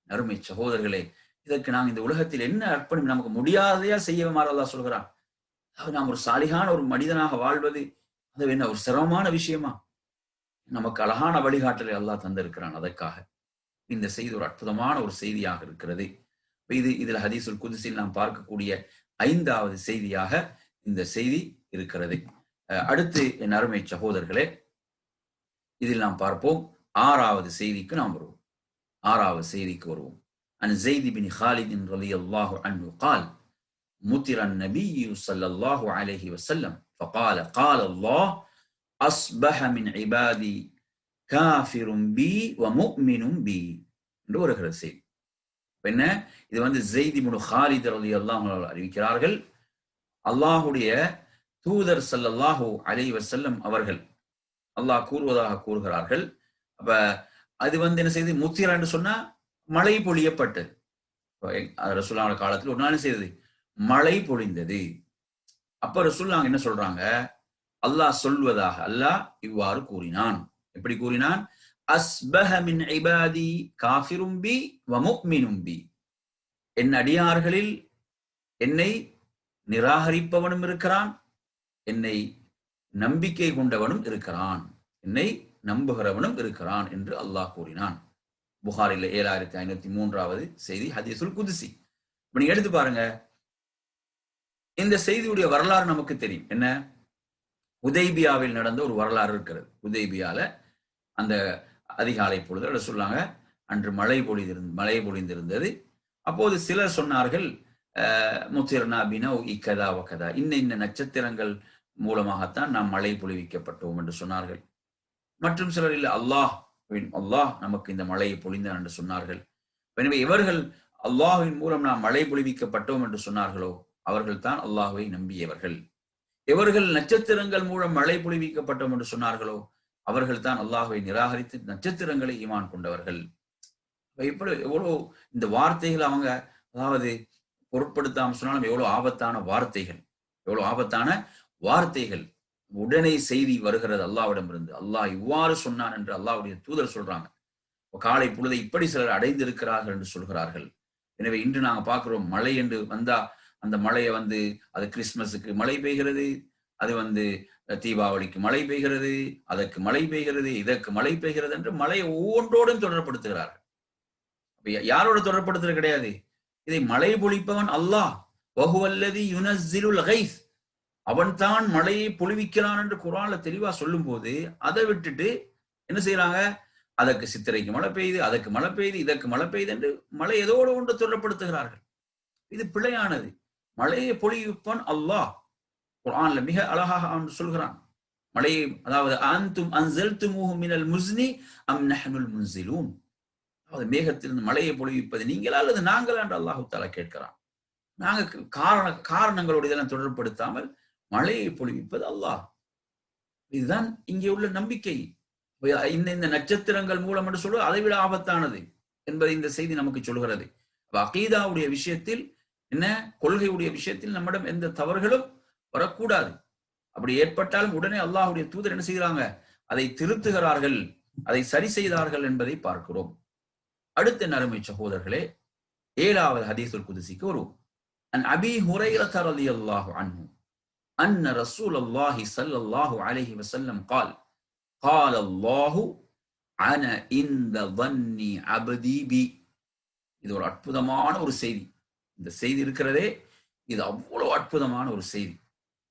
அருமை சகோதரர்களே, இதற்கு நாங்கள் இந்த உலகத்தில் என்ன அர்ப்பணம் நமக்கு முடியாதையா செய்யமாறு அல்லாஹ் சொல்கிறான். அதாவது நாம் ஒரு சாலிஹான ஒரு மனிதனாக வாழ்வது அது என்ன ஒரு சிரமமான விஷயமா? நமக்கு அழகான வழிகாட்டலை அல்லாஹ் தந்திருக்கிறான். அதற்காக இந்த செய்தி ஒரு அற்புதமான ஒரு செய்தியாக இருக்கிறது. இதுல ஹதீசுல் குதுஸில் நாம் பார்க்கக்கூடிய 5வது செய்தியாக இந்த செய்தி இருக்கிறது. அடுத்து என் அருமை சகோதரர்களே, இதில் நாம் பார்ப்போம் 6வது செய்திக்கு நாம் வருவோம். 6வது செய்திக்கு வருவோம். عن زيد بن خالد رضي الله عنه قال مطر النبي صلى الله عليه وسلم فقال قال الله أصبح من عبادي كافر بي ومؤمن بي என்று வருகிறது செய்தி. என்ன? இது زيد بن خالد رضي الله عنه அறிவிக்கிறார்கள், அல்லாஹ்வுடைய தூதர் ஸல்லல்லாஹு அலைஹி வஸல்லம் அவர்கள் அல்லாஹ் கூறுவதாக கூறுகிறார்கள். அப்ப அது என்ன செய்து? முத்திரா என்று சொன்னா மழை பொழியப்பட்டது. ரசூலுல்லாஹ் காலத்தில் ஒரு நாள் செய்தது, மழை பொழிந்தது. அப்ப ரசூலுல்லாஹ் என்ன சொல்றாங்க? அல்லாஹ் சொல்வதாக, அல்லாஹ் இவ்வாறு கூறினான். எப்படி கூறினான்? அஸ்பஹ மின் இபாதி காஃபிரும் பி வ முஃமினும் பி, என் அடியார்களில் என்னை நிராகரிப்பவனும் இருக்கிறான், என்னை நம்பிக்கை கொண்டவனும் இருக்கிறான், என்னை நம்புகிறவனும் இருக்கிறான் என்று அல்லாஹ் கூறினான். புகாரில் 7503வது செய்தி, ஹதீசுல் குதுசி. இப்ப நீங்க எடுத்து பாருங்க, இந்த செய்தியுடைய வரலாறு நமக்கு தெரியும். என்ன? உதைபியாவில் நடந்த ஒரு வரலாறு இருக்கிறது. உதைபியால அந்த அதிகாலை பொழுது சொல்லாங்க, அன்று மழை பொழிந்திருந்தது. அப்போது சிலர் சொன்னார்கள், முத்திர்னா பினௌ இக்கதா வகதா, இன்ன நட்சத்திரங்கள் மூலமாகத்தான் நாம் மழை பொழிவிக்கப்பட்டோம் என்று சொன்னார்கள். மற்றும் சிலர் இல்லை, அல்லாஹ் நமக்கு இந்த மழையை பொழிந்தான் என்று சொன்னார்கள். எனவே இவர்கள் அல்லாஹ்வின் மூலம் நாம் மழை பொழிவிக்கப்பட்டோம் என்று சொன்னார்களோ அவர்கள் தான் அல்லாஹ்வை நம்பியவர்கள். எவர்கள் நட்சத்திரங்கள் மூலம் மழை பொழிவிக்கப்பட்டோம் என்று சொன்னார்களோ அவர்கள் தான் அல்லாஹ்வை நிராகரித்து நட்சத்திரங்களை ஈமான் கொண்டவர்கள். இப்படி எவ்வளவு இந்த வார்த்தைகள் அவங்க அதாவது பொருட்படுத்தாம சொன்னாலும் எவ்வளவு ஆபத்தான வார்த்தைகள். உடனே செய்தி வருகிறது அல்லாஹ்விடமிருந்து, அல்லாஹ் இவ்வாறு சொன்னான் என்று அல்லாஹ்வுடைய தூதர் சொல்றாங்க. காலை பொழுதை இப்படி சிலர் அடைந்திருக்கிறார்கள் என்று சொல்கிறார்கள். எனவே இன்று நாங்க பார்க்கிறோம், மழை என்று வந்தா அந்த மழையை அது கிறிஸ்துமஸுக்கு மழை பெய்கிறது, அது தீபாவளிக்கு மழை பெய்கிறது, அதற்கு மழை பெய்கிறது, இதற்கு மழை பெய்கிறது என்று மழையை ஒவ்வொன்றோடும் தொடர்படுத்துகிறார்கள். யாரோட தொடர்படுத்துறது கிடையாது. இதை மழை பொழிப்பவன் அல்லாஹ், வஹுவல்லதி யுனஸ்ஸிலுல் கைஸ், அவன் தான் மழையை பொழிவிக்கிறான் என்று குர்ஆன்ல தெளிவா சொல்லும் போது அதை விட்டுட்டு என்ன செய்யறாங்க, அதற்கு சித்திரைக்கு மழை பெய்யுது, அதற்கு மழை பெய்யுது, இதற்கு மழை பெய்யுது என்று மழை ஏதோடு ஒன்று தொடர்படுத்துகிறார்கள். இது பிழையானது. மழையை பொழிவிப்பவன் அல்லாஹ். குர்ஆன்ல மிக அழகாக அவன் சொல்கிறான் மழையை, அதாவது அன்தும் அன்ஸல்துமூஹு மினல் முஸ்னி அம் நஹ்னுல் முன்ஸிலூன், அதாவது மேகத்திலிருந்து மழையை பொழிவிப்பது நீங்களா அல்லது நாங்களா என்று அல்லாஹ் தஆலா கேட்கிறான். நாங்க காரணங்களோடு இதெல்லாம் தொடர்படுத்தாமல் மழையை பொழிவிப்பது அல்லாஹ். இதுதான் இங்கே உள்ள நம்பிக்கை. இந்த நட்சத்திரங்கள் மூலம் என்று சொல்வது அதை விட ஆபத்தானது என்பதை இந்த செய்தி நமக்கு சொல்கிறது. அகீதாவுடைய விஷயத்தில் என்ன, கொள்கையுடைய விஷயத்தில் நம்மிடம் எந்த தவறுகளும் வரக்கூடாது. அப்படி ஏற்பட்டாலும் உடனே அல்லாஹ்வுடைய தூதர் என்ன செய்கிறாங்க, அதை திருத்துகிறார்கள், அதை சரி செய்தார்கள் என்பதை பார்க்கிறோம். அடுத்த அருமை சகோதரர்களே, 7வது ஹதீஸுல் குதுஸிக்கு வருவோம். அன் அபீ ஹுரைரஹ ரலியல்லாஹு அன்ஹு அன்ன ரசூலல்லாஹி ஸல்லல்லாஹு அலைஹி வஸல்லம் قال قال الله انا عند ظن عبدي بي. இது ஒரு அற்புதமான ஒரு செய்தி. இந்த செய்தி இருக்கிறதே, இது அவ்வளவு அற்புதமான ஒரு செய்தி.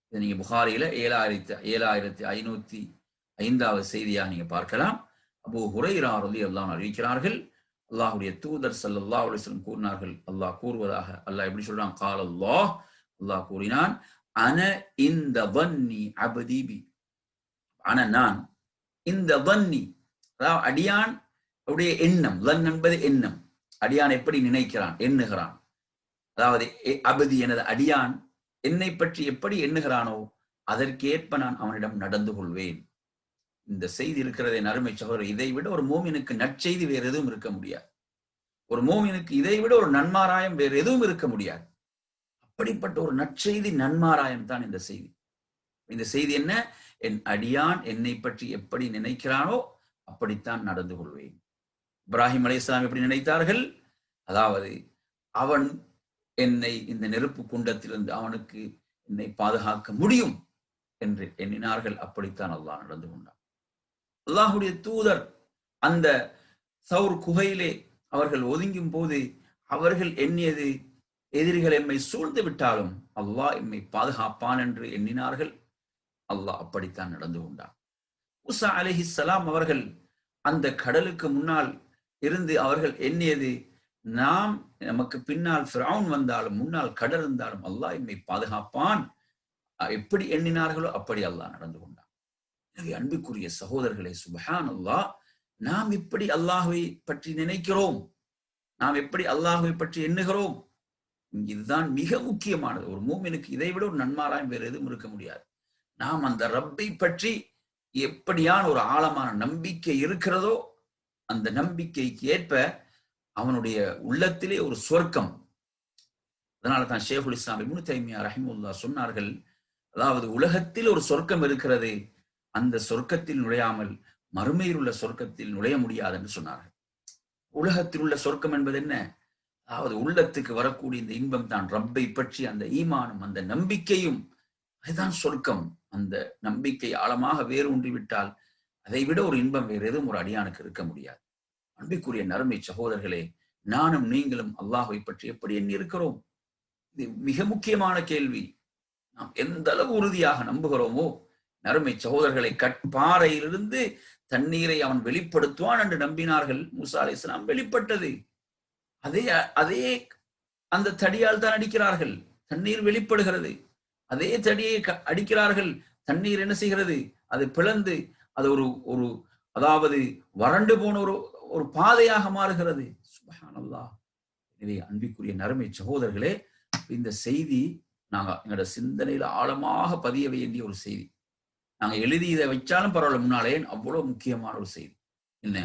இதை நீங்க புகாரியில 7505வது செய்தியா நீங்க பார்க்கலாம். அபூ ஹுரைரா ரலியல்லாஹு அன்ஹு அறிவிக்கிறார்கள், அல்லாஹ்வுடைய தூதர் ஸல்லல்லாஹு அலைஹி வஸல்லம் கூறினார்கள், அல்லாஹ் கூறுவதாக, அல்லாஹ் எப்படி சொல்றான், قال الله, அல்லாஹ் கூறினான், அன இந்த வன்னி அபதி பி, அன நான், இந்த வன்னி அதாவது அடியான் உடைய எண்ணம், லன் என்பது எண்ணம், அடியான் எப்படி நினைக்கிறான், எண்ணுகிறான், அதாவது அபதி எனது அடியான் என்னை பற்றி எப்படி எண்ணுகிறானோ அதற்கேற்ப நான் அவனிடம் நடந்து கொள்வேன். இந்த செய்தி இருக்கிறதே அருமை சகோதரர், இதை விட ஒரு மோமினுக்கு நற்செய்தி வேறு எதுவும் இருக்க முடியாது. ஒரு மோமினுக்கு இதை விட ஒரு நன்மாராயம் வேறு எதுவும் இருக்க முடியாது. அப்படிப்பட்ட ஒரு நற்செய்தி, நன்மாராயம் தான் இந்த செய்தி. இந்த செய்தி என்ன, என் அடியான் என்னை பற்றி எப்படி நினைக்கிறானோ அப்படித்தான் நடந்து கொள்வேன். இப்ராஹிம் அலைஹிஸ்ஸலாம் எப்படி நினைத்தார்கள், அதாவது அவன் என்னை இந்த நெருப்பு குண்டத்திலிருந்து அவனுக்கு என்னை பாதுகாக்க முடியும் என்று எண்ணினார்கள். அப்படித்தான் அல்லாஹ் நடந்து கொண்டான். அல்லாஹ்வுடைய தூதர் அந்த சௌர் குகையிலே அவர்கள் ஒதுங்கும் போது அவர்கள் எண்ணியது, எதிரிகள் எம்மை சூழ்ந்து விட்டாலும் அல்லாஹ் எம்மை பாதுகாப்பான் என்று எண்ணினார்கள். அல்லாஹ் அப்படித்தான் நடந்து கொண்டான். மூசா அலைஹிஸ்ஸலாம் அவர்கள் அந்த கடலுக்கு முன்னால் இருந்து அவர்கள் எண்ணியது, நமக்கு பின்னால் ஃபிரௌன் வந்தாலும் முன்னால் கடல் இருந்தாலும் அல்லாஹ் எம்மை பாதுகாப்பான். எப்படி எண்ணினார்களோ அப்படி அல்லாஹ் நடந்து கொண்டான். எனவே அன்புக்குரிய சகோதரர்களே, சுப்ஹானல்லாஹ், நாம் எப்படி அல்லாஹ்வை பற்றி நினைக்கிறோம், நாம் எப்படி அல்லாஹ்வை பற்றி எண்ணுகிறோம், இதுதான் மிக முக்கியமானது. ஒரு மூமினுக்கு இதை விட ஒரு நன்மாராயம் வேறு எதுவும் இருக்க முடியாது. நாம் அந்த ரப்பை பற்றி எப்படியான ஒரு ஆழமான நம்பிக்கை இருக்கிறதோ அந்த நம்பிக்கைக்கு ஏற்ப அவனுடைய உள்ளத்திலே ஒரு சொர்க்கம். அதனால தான் ஷேகுல் இஸ்லாம் இப்னு தைமியா ரஹிமஹுல்லாஹ் சொன்னார்கள், அதாவது உலகத்தில் ஒரு சொர்க்கம் இருக்கிறது, அந்த சொர்க்கத்தில் நுழையாமல் மறுமையில் உள்ள சொர்க்கத்தில் நுழைய முடியாது என்று சொன்னார்கள். உலகத்தில் உள்ள சொர்க்கம் என்பது என்ன, அதாவது உள்ளத்துக்கு வரக்கூடிய இந்த இன்பம் தான், ரப்பை பற்றி அந்த ஈமானும் அந்த நம்பிக்கையும், அதுதான் சொர்க்கம். அந்த நம்பிக்கை ஆழமாக வேறு ஒன்றிவிட்டால் அதை விட ஒரு இன்பம் வேறு எதுவும் ஒரு அடியானுக்கு இருக்க முடியாது. அன்பிற்குரிய நறுமை சகோதரர்களே, நானும் நீங்களும் அல்லாஹ்வை பற்றி எப்படி எண்ணி இருக்கிறோம்? இது மிக முக்கியமான கேள்வி. நாம் எந்த அளவு உறுதியாக நம்புகிறோமோ, நறுமை சகோதரர்களை, கற்பாறையிலிருந்து தண்ணீரை அவன் வெளிப்படுத்துவான் என்று நம்பினார்கள். மூசா அலைஹிஸ்ஸலாம், வெளிப்பட்டது. அதே அதே அந்த தடியால் தான் அடிக்கிறார்கள், தண்ணீர் வெளிப்படுகிறது. அதே தடியை அடிக்கிறார்கள், தண்ணீர் என்ன செய்கிறது? அது பிளந்து அது ஒரு அதாவது வறண்டு போன ஒரு பாதையாக மாறுகிறது. சுப்ஹானல்லாஹ். எனவே அன்பிற்குரிய நறுமை சகோதரர்களே, இந்த செய்தி நாங்க எங்களோட சிந்தனையில ஆழமாக பதிய வேண்டிய ஒரு செய்தி. நாங்க எழுதி இதை வச்சாலும் பரவாயில்ல முன்னாலே, அவ்வளவு முக்கியமான ஒரு செய்தி. என்ன,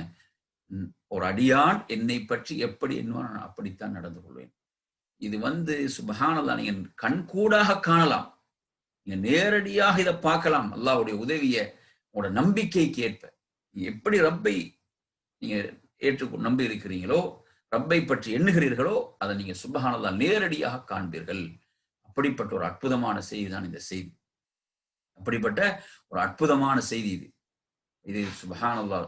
ஒரு அடியான் என்னை பற்றி எப்படி என்ன, நான் அப்படித்தான் நடந்து கொள்வேன். இது சுப்ஹானல்லாஹ், நீங்க கண்கூடாக காணலாம், நீங்க நேரடியாக இதை பார்க்கலாம். அல்லாஹ்வுடைய உதவியை உங்களோட நம்பிக்கைக்கு ஏற்ப நீங்க எப்படி ரப்பை நீங்க நம்பி இருக்கிறீங்களோ, ரப்பை பற்றி எண்ணுகிறீர்களோ, அதை நீங்க சுப்ஹானல்லாஹ் நேரடியாக காண்பீர்கள். அப்படிப்பட்ட ஒரு அற்புதமான செய்தி தான் இந்த செய்தி. அப்படிப்பட்ட ஒரு அற்புதமான செய்தி இது சுப்ஹானல்லாஹ்.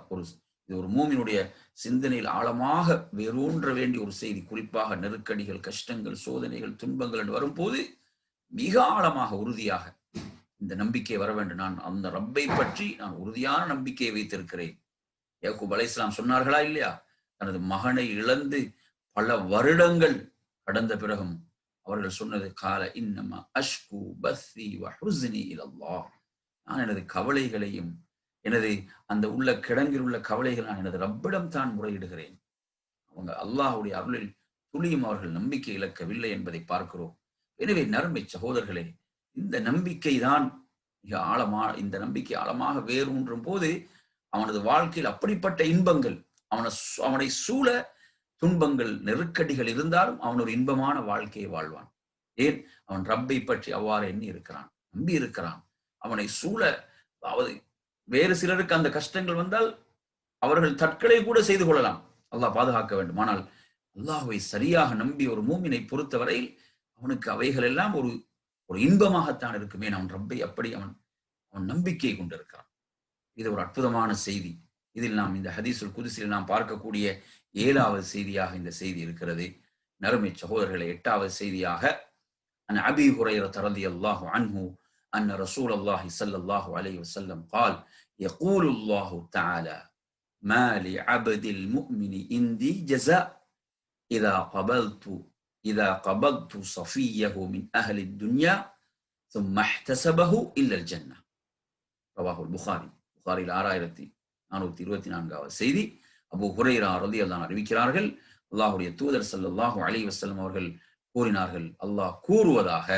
இது ஒரு மூமினுடைய சிந்தனையில் ஆழமாக வேரூன்ற வேண்டிய ஒரு செய்தி. குறிப்பாக நெருக்கடிகள், கஷ்டங்கள், சோதனைகள், துன்பங்கள் என்று வரும்போது மிக ஆழமாக உறுதியாக இந்த நம்பிக்கை வர வேண்டும். நான் அந்த ரப்பை பற்றி நான் உறுதியான நம்பிக்கையை வைத்திருக்கிறேன். யாக்கூப் அலைஹிஸ்ஸலாம் சொன்னார்களா இல்லையா? தனது மகனை இழந்து பல வருடங்கள் கடந்த பிறகும் அவர்கள் சொன்னது, கால இன்னமா அஷ்கு பஸ்ஸி வ ஹுஸ்னி இலல்லாஹ். நான் எனது கவலைகளையும் எனது அந்த உள்ள கிடங்கில் உள்ள கவலைகள் நான் எனது ரப்பிடம் தான் முறையிடுகிறேன். அவங்க அல்லாஹ்வுடைய அருளில் துளியும் அவர்கள் நம்பிக்கை இழக்கவில்லை என்பதை பார்க்கிறோம். எனவே நறுமை சகோதரர்களே, இந்த நம்பிக்கை தான் மிக ஆழமான, இந்த நம்பிக்கை ஆழமாக வேரூன்றும் போது அவனது வாழ்க்கையில் அப்படிப்பட்ட இன்பங்கள், அவனை சூழ துன்பங்கள், நெருக்கடிகள் இருந்தாலும் அவன் ஒரு இன்பமான வாழ்க்கையை வாழ்வான். ஏன்? அவன் ரப்பை பற்றி அவ்வாறு எண்ணி இருக்கிறான், நம்பி இருக்கிறான். அவனை சூழ, அதாவது வேறு சிலருக்கு அந்த கஷ்டங்கள் வந்தால் அவர்கள் தற்கொலை கூட செய்து கொள்ளலாம், அல்லாஹ் பாதுகாக்க வேண்டும். ஆனால் அல்லாஹ்வை சரியாக நம்பி ஒரு மூமினை பொறுத்தவரையில் அவனுக்கு அவைகள் எல்லாம் ஒரு இன்பமாகத்தான் இருக்குமே. அவன் ரப்பை அப்படி அவன் நம்பிக்கை கொண்டிருக்கிறான். இது ஒரு அற்புதமான செய்தி. இதில் நாம் இந்த ஹதீஸுல் குதுஸில் நாம் பார்க்கக்கூடிய 7வது செய்தியாக இந்த செய்தி இருக்கிறது. நறுமை சகோதரர்களை, 8வது செய்தியாக, அன் அபீ ஹுரைரா ரலியல்லாஹு அன்ஹு அன்ன ரசூலல்லாஹி ஸல்லல்லாஹு அலைஹி வஸல்லம் قال يقول الله تعالى ما لعبد المؤمن عندي جزاء إذا قبضت صفيه من أهل الدنيا ثم احتسبه إلا الجنة. رواه البخاري. புகாரில் 6424வது செய்தி. அபூ ஹுரைரா ரலியல்லாஹு அன்ஹு அறிவிக்கிறார்கள், அல்லாஹ்வுடைய தூதர் ஸல்லல்லாஹு அலைஹி வஸல்லம் அவர்கள் கூறினார்கள், அல்லாஹ் கூறுவதாக,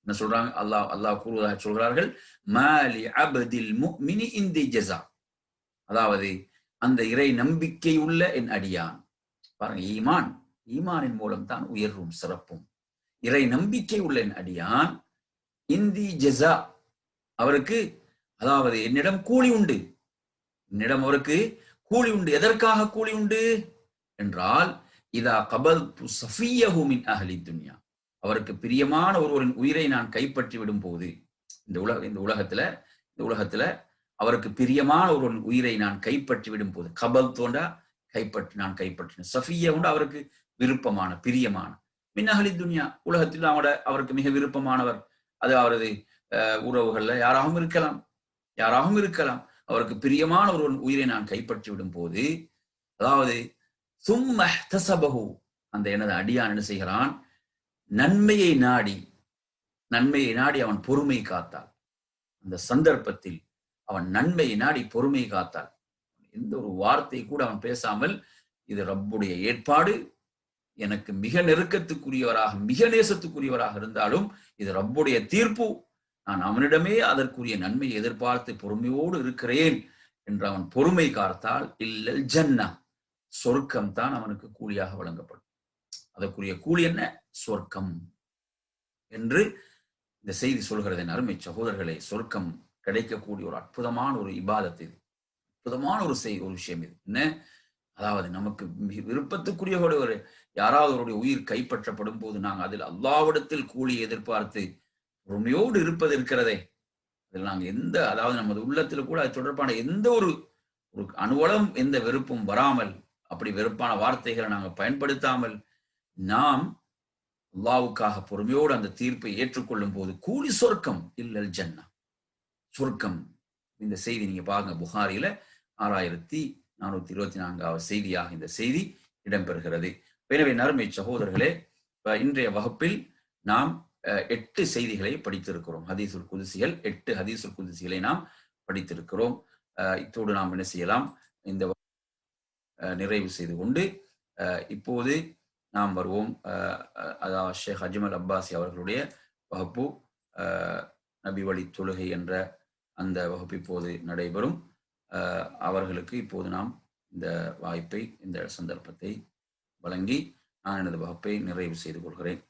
என்ன சொல்றாங்க? அல்லாஹ் கூறுவதாக சொல்கிறார்கள், மாலி அப்தில் முஃமினி இந்தி ஜஸா. அதாவது அந்த இறை நம்பிக்கை உள்ள என் அடியான். பாருங்க, ஈமானின் மூலம் தான் உயர்வும் சிறப்பும். இறை நம்பிக்கை உள்ள என் அடியான் இந்தி ஜஸா, அவருக்கு, அதாவது என்னிடம் கூலி உண்டு, என்னிடம் அவருக்கு கூலி உண்டு. எதற்காக கூலி உண்டு என்றால், இதா கபல்து ஸஃபியஹு மின் அஹ்லி துன்யா, அவருக்கு பிரியமான ஒருவரின் உயிரை நான் கைப்பற்றி விடும் போது, இந்த உலகத்துல அவருக்கு பிரியமான ஒருவரின் உயிரை நான் கைப்பற்றி விடும் போது, கபல் தோண்டா நான் கைப்பற்றினேன், சஃபியா உண்டு அவருக்கு விருப்பமான, பிரியமான, மின் அஹ்லி துன்யா, உலகத்தில் அவருக்கு மிக விருப்பமானவர், அது அவரது உறவுகள்ல யாராகவும் இருக்கலாம், அவருக்கு பிரியமான ஒரு உயிரை நான் கைப்பற்றி விடும் போது, அதாவது சும்ம இஹ்தஸபஹு, அந்த எனது அடியான் என்ன செய்கிறான்? நன்மையை நாடி அவன் பொறுமை காத்தால், அந்த சந்தர்ப்பத்தில் அவன் நன்மையை நாடி பொறுமை காத்தால், எந்த ஒரு வார்த்தை கூட அவன் பேசாமல், இது ரப்புடைய ஏற்பாடு, எனக்கு மிக நெருக்கத்துக்குரியவராக, மிக நேசத்துக்குரியவராக இருந்தாலும் இது ரப்புடைய தீர்ப்பு, நான் அவனிடமே அதற்குரிய நன்மையை எதிர்பார்த்து பொறுமையோடு இருக்கிறேன் என்று அவன் பொறுமை காத்தால், இல்லல் ஜன்னா, சொர்க்கம் தான் அவனுக்கு கூலியாக வழங்கப்படும். அதற்குரிய கூலி என்ன? சொர்க்கம் என்று இந்த செய்தி சொல்கிறது. அருமை சகோதரர்களே, சொர்க்கம் கிடைக்கக்கூடிய ஒரு அற்புதமான ஒரு இபாதத் இது, அற்புதமான ஒரு விஷயம் இது. என்ன? அதாவது நமக்கு விருப்பத்துக்குரிய ஒரு யாராவது அவருடைய உயிர் கைப்பற்றப்படும் போது நாங்கள் அதில் அல்லாஹ்விடத்தில் கூலியை எதிர்பார்த்து பொறுமையோடு இருப்பது இருக்கிறதே, அதில் நாங்கள் அதாவது நமது உள்ளத்தில் கூட அது தொடர்பான எந்த ஒரு அணுவளம், எந்த வெறுப்பும் வராமல், அப்படி வெறுப்பான வார்த்தைகளை நாங்கள் பயன்படுத்தாமல், நாம் அல்லாவுக்காக பொறுமையோடு அந்த தீர்ப்பை ஏற்றுக்கொள்ளும் போது கூலி சொர்க்கம் இல்லல் ஜன்னா, சொர்க்கம். இந்த செய்தி நீங்க பாருங்க, புகாரில 6424வது செய்தியாக இந்த செய்தி இடம்பெறுகிறது. எனவே நறுமை சகோதரர்களே, இன்றைய வகுப்பில் நாம் 8 செய்திகளை படித்திருக்கிறோம். ஹதீசுல் குதுசிகள் 8 ஹதீசுல் குதுசிகளை நாம் படித்திருக்கிறோம். இத்தோடு நாம் என்ன செய்யலாம், இந்த நிறைவு செய்து கொண்டு இப்போது நாம் வருவோம். அதாவது ஷேக் அஜ்மல் அப்பாசி அவர்களுடைய வகுப்பு நபி வழி தொழுகை என்ற அந்த வகுப்பு இப்போது நடைபெறும். அவர்களுக்கு இப்போது நாம் இந்த வாய்ப்பை, இந்த சந்தர்ப்பத்தை வழங்கி நான் எனது வகுப்பை நிறைவு செய்து கொள்கிறேன்.